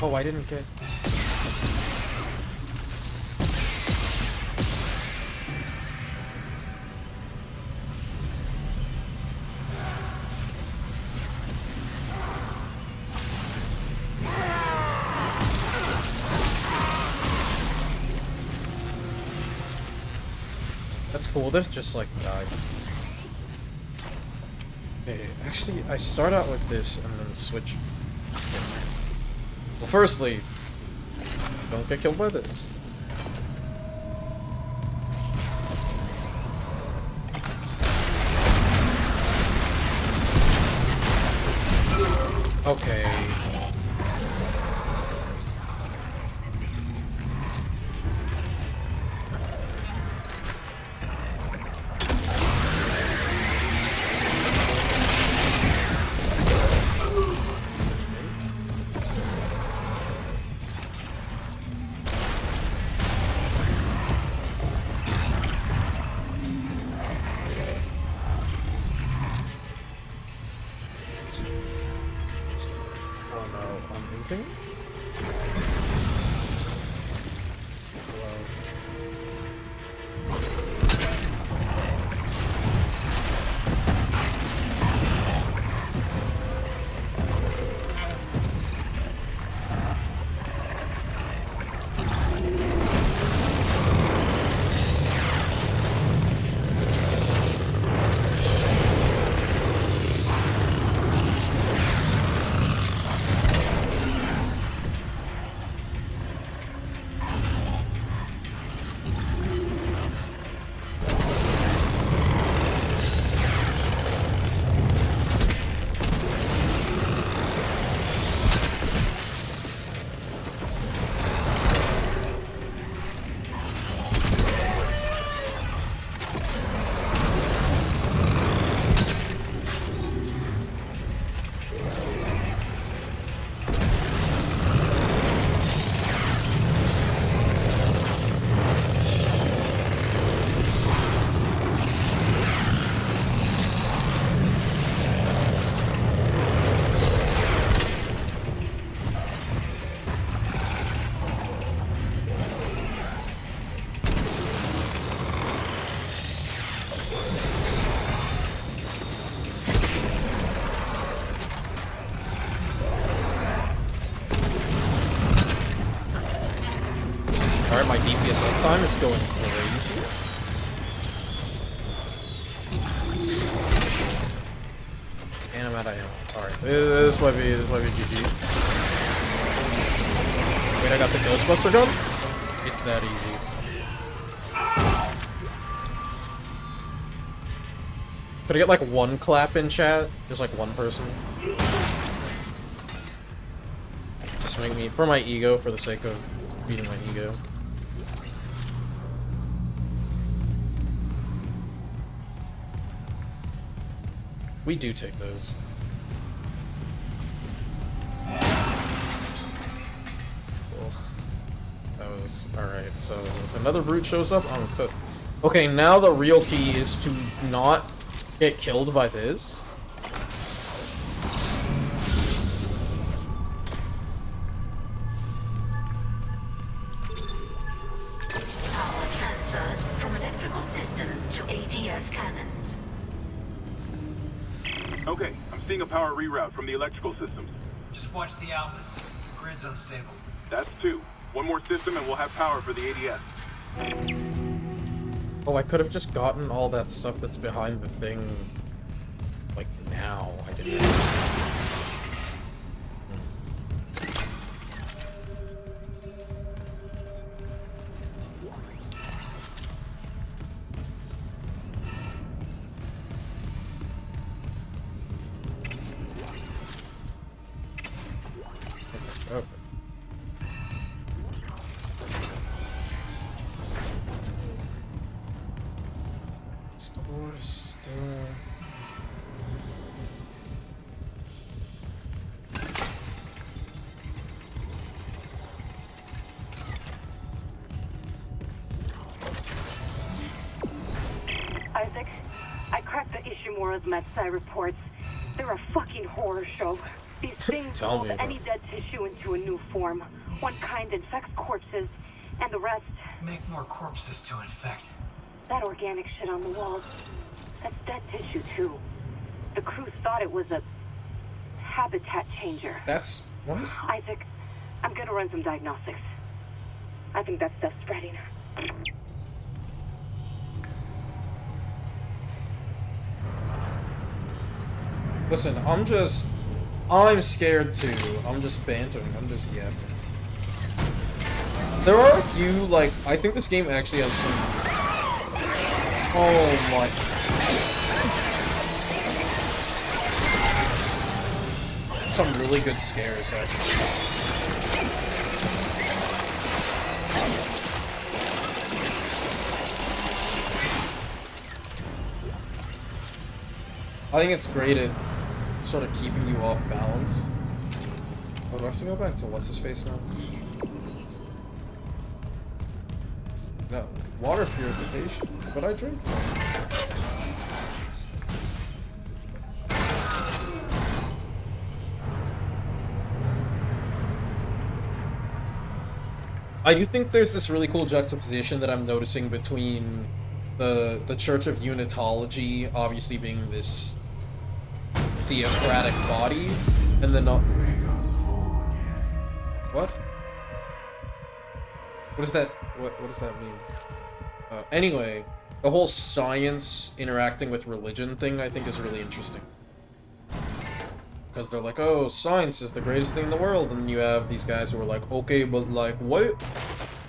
Oh, I didn't get... That's cool, that just like died. Okay, actually, I start out like this and then switch. Well, firstly, don't get killed by this. Okay. Alright, my DPS uptime is going crazy. And I'm out of ammo. Alright, this might be GG. Wait, I got the Ghostbuster gun? It's that easy. Could I get like one clap in chat? Just like one person? Just make me, for my ego, for the sake of beating my ego. We do take those. Cool. That was alright, so if another brute shows up, I'm cooked. Okay, now the real key is to not get killed by this. Power transferred from electrical systems to ADS cannons. Okay, I'm seeing a power power reroute from the electrical systems. Just watch the outlets. The grid's unstable. That's 2. One more system and we'll have power for the ADS. Oh, I could have just gotten all that stuff that's behind the thing, like, now. I didn't. Okay. Store still. Isaac, I cracked the Ishimura's MedSci reports. They're a fucking horror show. These things Tell mold me about any dead tissue into a new form. One kind infects corpses, and the rest, Make more corpses to infect. that organic shit on the walls, that's dead tissue too. The crew thought it was a habitat changer. That's what? Isaac, I'm gonna run some diagnostics. I think that stuff's spreading. Listen, I'm scared too. I'm just bantering. I'm just yapping. There are a few, like, I think this game actually has some... Oh my... Some really good scares, actually. I think it's great at sort of keeping you off balance. Oh, do I have to go back to what's his face now? No, water purification. But I drink. I do think there's this really cool juxtaposition that I'm noticing between the Church of Unitology obviously being this theocratic body, and then what? What does that mean? Anyway, the whole science interacting with religion thing I think is really interesting. Because they're like, oh, science is the greatest thing in the world, and you have these guys who are like, okay, but like, what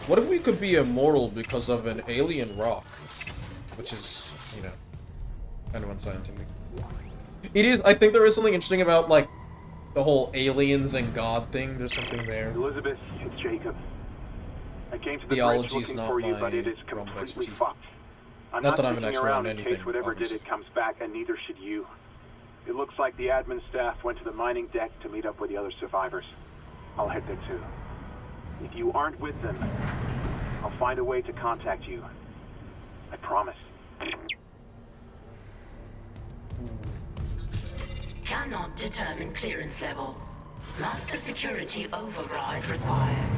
if we could be immortal because of an alien rock? Which is, you know, kind of unscientific. It is, I think there is something interesting about, like, the whole aliens and God thing. There's something there. Elizabeth, it's Jacob. I came to the Theology's bridge looking not for you, my but it is realm of completely expertise. fucked. I'm Not not that I'm an sticking expert around on in anything, case whatever obviously. did it comes back, and neither should you. It looks like the admin staff went to the mining deck to meet up with the other survivors. I'll head there too. If you aren't with them, I'll find a way to contact you. I promise. Cannot determine clearance level. Master security override required.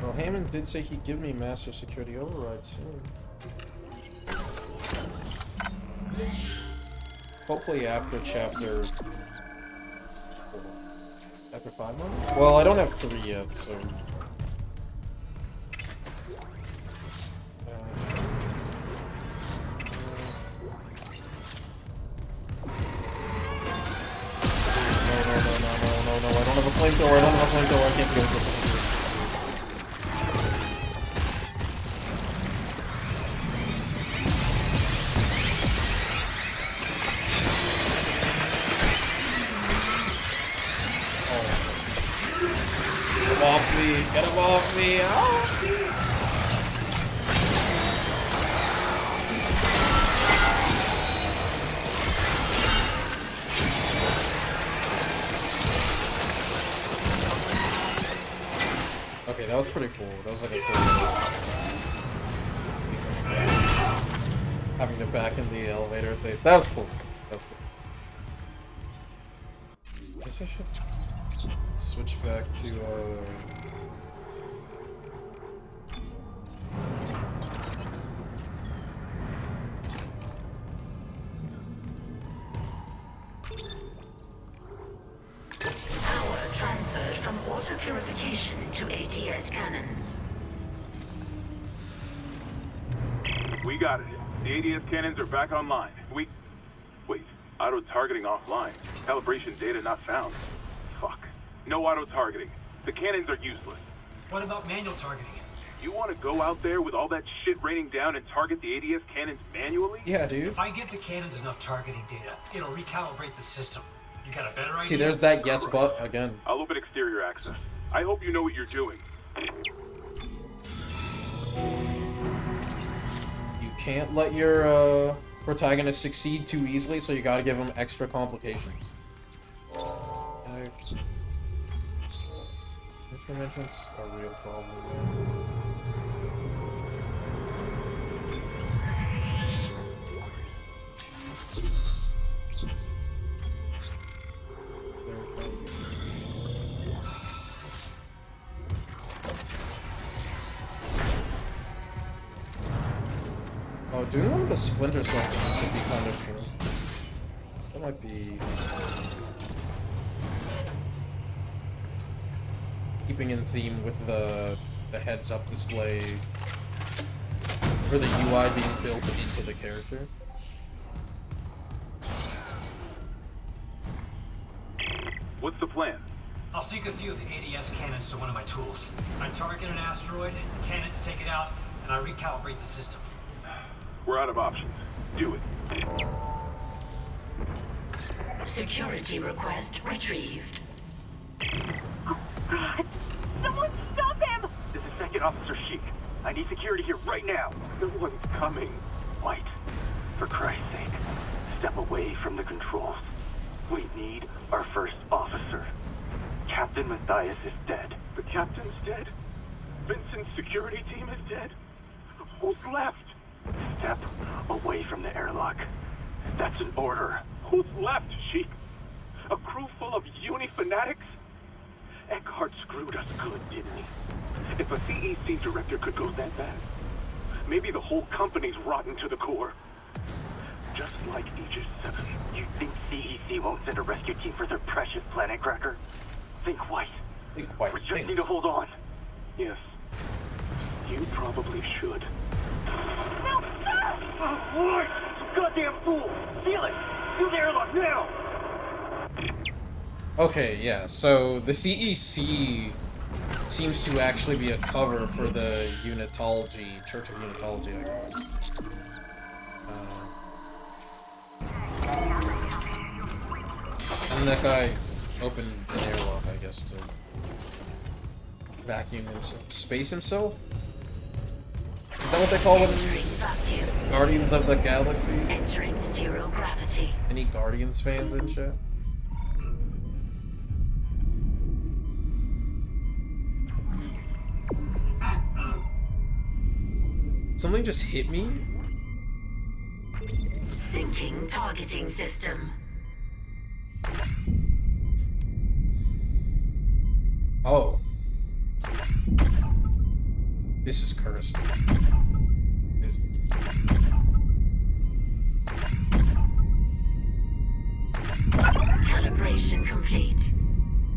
Well, Hammond did say he'd give me master security override soon. Hopefully after chapter 4. Chapter 5 maybe? Well, I don't have 3 yet, so... No, I don't have a flamethrower, I can't do this. Get him off me! Get him off me! Ah! Okay, that was pretty cool. That was like a cool... Having to back in the elevators. That was cool. That was cool. I guess I should switch back to, purification to ADS cannons. We got it. The ADS cannons are back online. Wait, auto-targeting offline. Calibration data not found. Fuck. No auto-targeting. The cannons are useless. What about manual targeting? You want to go out there with all that shit raining down and target the ADS cannons manually? Yeah, dude. If I give the cannons enough targeting data, it'll recalibrate the system. You got a better idea? See, there's that yes but again. I'll open exterior access. I hope you know what you're doing. You can't let your protagonist succeed too easily, so you gotta give him extra complications. Interventions are real problem. Oh, doing one of the Splinter Cell things would be kind of cool. That might be... keeping in theme with the heads-up display, or the UI being built into the character. What's the plan? I'll sync a few of the ADS cannons to one of my tools. I target an asteroid, the cannons take it out, and I recalibrate the system. We're out of options. Do it. Security request retrieved. Oh, God! Someone stop him! This is Second Officer Sheik. I need security here right now. No one's coming. White, for Christ's sake, step away from the controls. We need our first officer. Captain Matthias is dead. The captain's dead? Vincent's security team is dead? Who's left? Step away from the airlock. That's an order. Who's left, Sheik? A crew full of uni fanatics? Eckhart screwed us good, didn't he? If a CEC director could go that bad, maybe the whole company's rotten to the core. Just like Aegis 7. You think CEC won't send a rescue team for their precious planet cracker? Think white. Think white. We just need to hold on. Yes. You probably should. No, sir! Oh, Lord! Goddamn fool! Seal it! Do the airlock now! Okay, yeah, so the CEC seems to actually be a cover for the Unitology, Church of Unitology, I guess. And that guy opened an airlock, I guess, to vacuum himself. Space himself? Is that what they call them? Guardians of the Galaxy? Entering zero gravity. Any Guardians fans in chat? Something just hit me? Syncing targeting system. Oh. This is cursed. This... Calibration complete.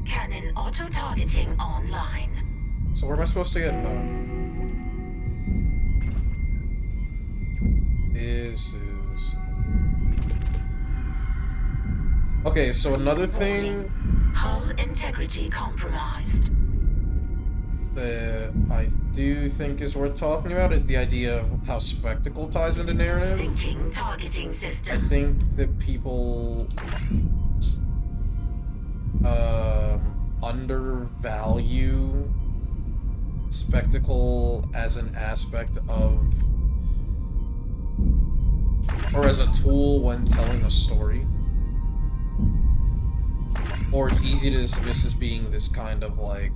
Cannon auto-targeting online. So where am I supposed to get... This is... Okay, so another thing... Hull integrity compromised. That I do think is worth talking about is the idea of how spectacle ties into narrative. Syncing targeting system. I think that people undervalue spectacle as an aspect of, or as a tool when telling a story. Or it's easy to dismiss as being this kind of like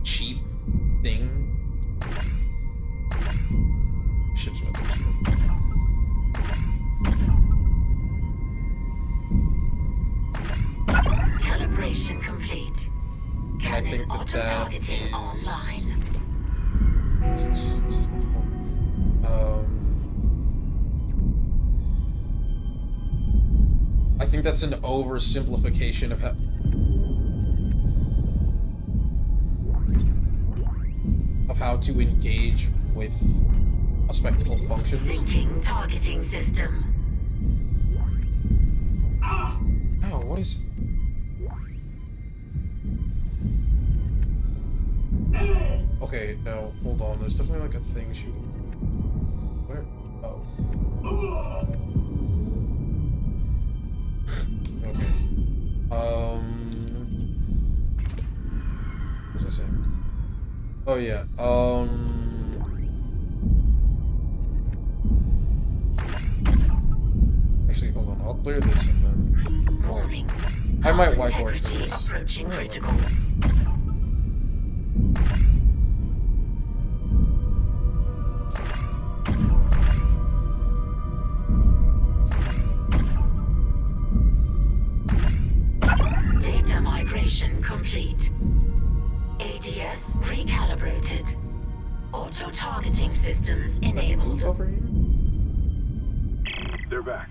cheap thing. Ship's about to explode. Calibration complete. And I think that that is... online. This is difficult. I think that's an oversimplification of how... how to engage with a spectacle functions. Syncing targeting system. Oh, what is... Okay, no, hold on. There's definitely like a thing she... Where? Oh. Okay. What was I saying? Oh yeah. Actually, hold on. I'll clear this and then. Warning. I might Power whiteboard integrity first. approaching critical. Data migration complete. ADS recalibrated. Auto-targeting systems enabled. Over here? They're back.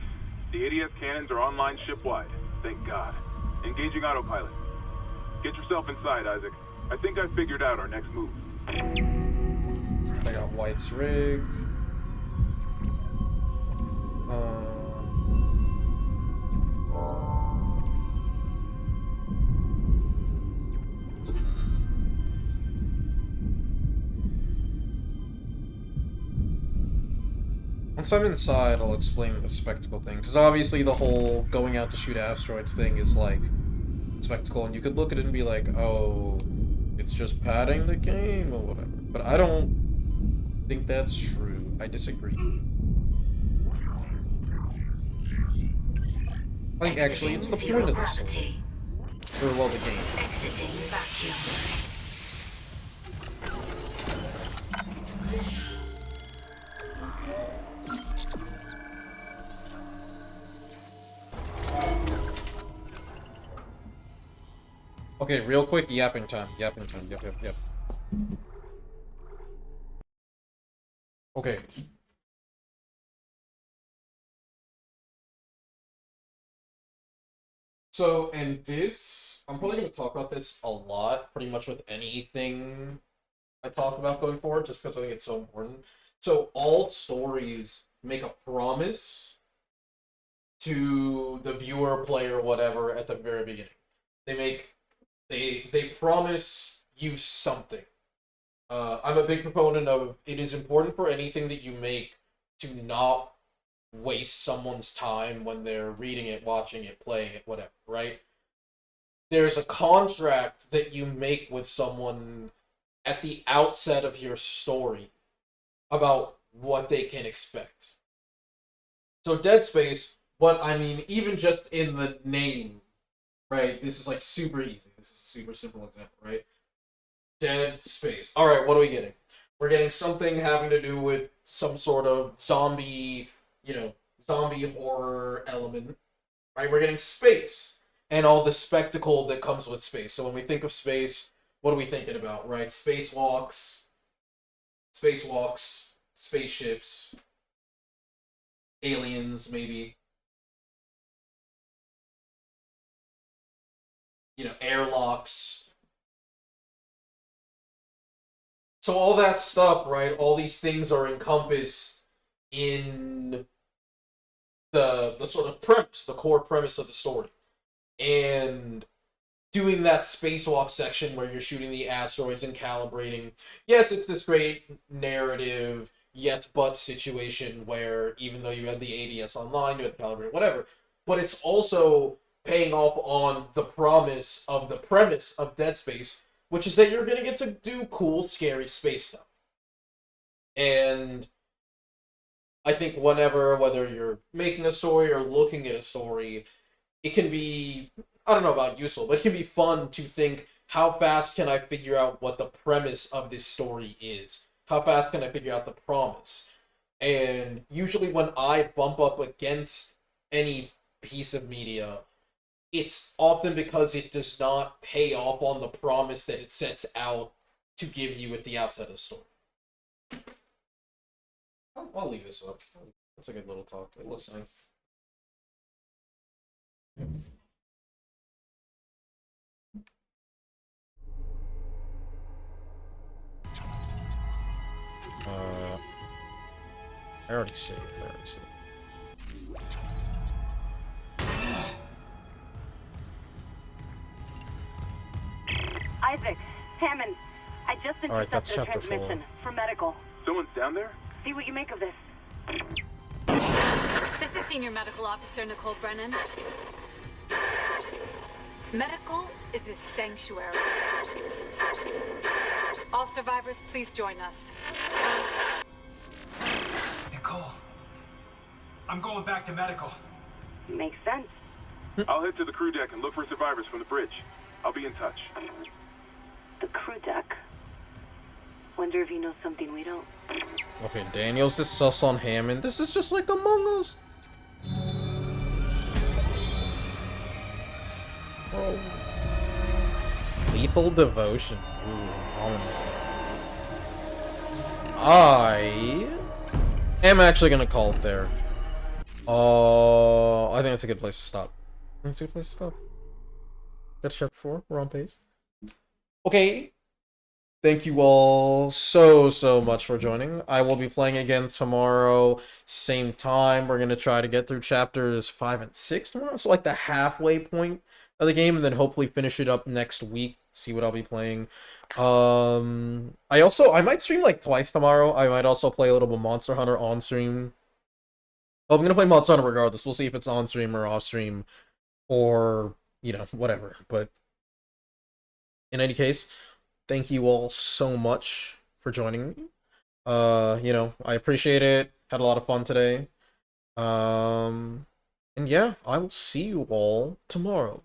The ADS cannons are online ship-wide. Thank God. Engaging autopilot. Get yourself inside, Isaac. I think I figured out our next move. I got White's rig. Once I'm inside, I'll explain the spectacle thing, because obviously the whole going out to shoot asteroids thing is like spectacle, and you could look at it and be like, oh, it's just padding the game or whatever. But I don't think that's true. I disagree. I think actually it's the point of this. Or well, the game. Exiting vacuum. Okay, real quick, yapping time. Yep. Okay. So, and this, I'm probably going to talk about this a lot, pretty much with anything I talk about going forward, just because I think it's so important. So, all stories make a promise to the viewer, player, whatever, at the very beginning. They promise you something. I'm a big proponent of it is important for anything that you make to not waste someone's time when they're reading it, watching it, playing it, whatever, right? There's a contract that you make with someone at the outset of your story about what they can expect. So Dead Space, but I mean, even just in the name, right? This is like super easy. This is a super simple example, right? Dead Space. Alright, what are we getting? We're getting something having to do with some sort of zombie, zombie horror element, right? We're getting space and all the spectacle that comes with space. So when we think of space, what are we thinking about, right? Spacewalks, spaceships, aliens, maybe. Airlocks. So all that stuff, right? All these things are encompassed in the sort of premise, the core premise of the story. And doing that spacewalk section where you're shooting the asteroids and calibrating. Yes, it's this great narrative, yes, but situation where even though you have the ADS online, you have to calibrate, whatever. But it's also paying off on the promise of the premise of Dead Space, which is that you're going to get to do cool, scary space stuff. And I think whether you're making a story or looking at a story, it can be, I don't know about useful, but it can be fun to think, how fast can I figure out what the premise of this story is? How fast can I figure out the promise? And usually when I bump up against any piece of media, it's often because it does not pay off on the promise that it sets out to give you at the outset of the story. I'll leave this up. That's a good little talk. It looks nice. I already saved. Isaac, Hammond, I just Alright, that's intercepted a chapter 4. transmission for medical. Someone's down there? See what you make of this. This is Senior Medical Officer Nicole Brennan. Medical is a sanctuary. All survivors, please join us. Nicole, I'm going back to medical. Makes sense. I'll head to the crew deck and look for survivors from the bridge. I'll be in touch. The crew deck. Wonder if you know something we don't. Okay, Daniels is sus on Hammond. This is just like Among Us. Oh. Lethal Devotion. Ooh, ominous. I am actually gonna call it there. I think that's a good place to stop. That's a good place to stop. That's chapter 4. We're on pace. Okay. Thank you all so much for joining. I will be playing again tomorrow, same time. We're gonna try to get through chapters 5 and 6 tomorrow, so like the halfway point of the game, and then hopefully finish it up next week. See what I'll be playing. I might stream like twice tomorrow. I might also play a little bit Monster Hunter on stream. Oh, I'm gonna play Monster Hunter regardless. We'll see if it's on stream or off stream, or you know, whatever. But in any case, thank you all so much for joining me. You know, I appreciate it. Had a lot of fun today. And yeah, I will see you all tomorrow.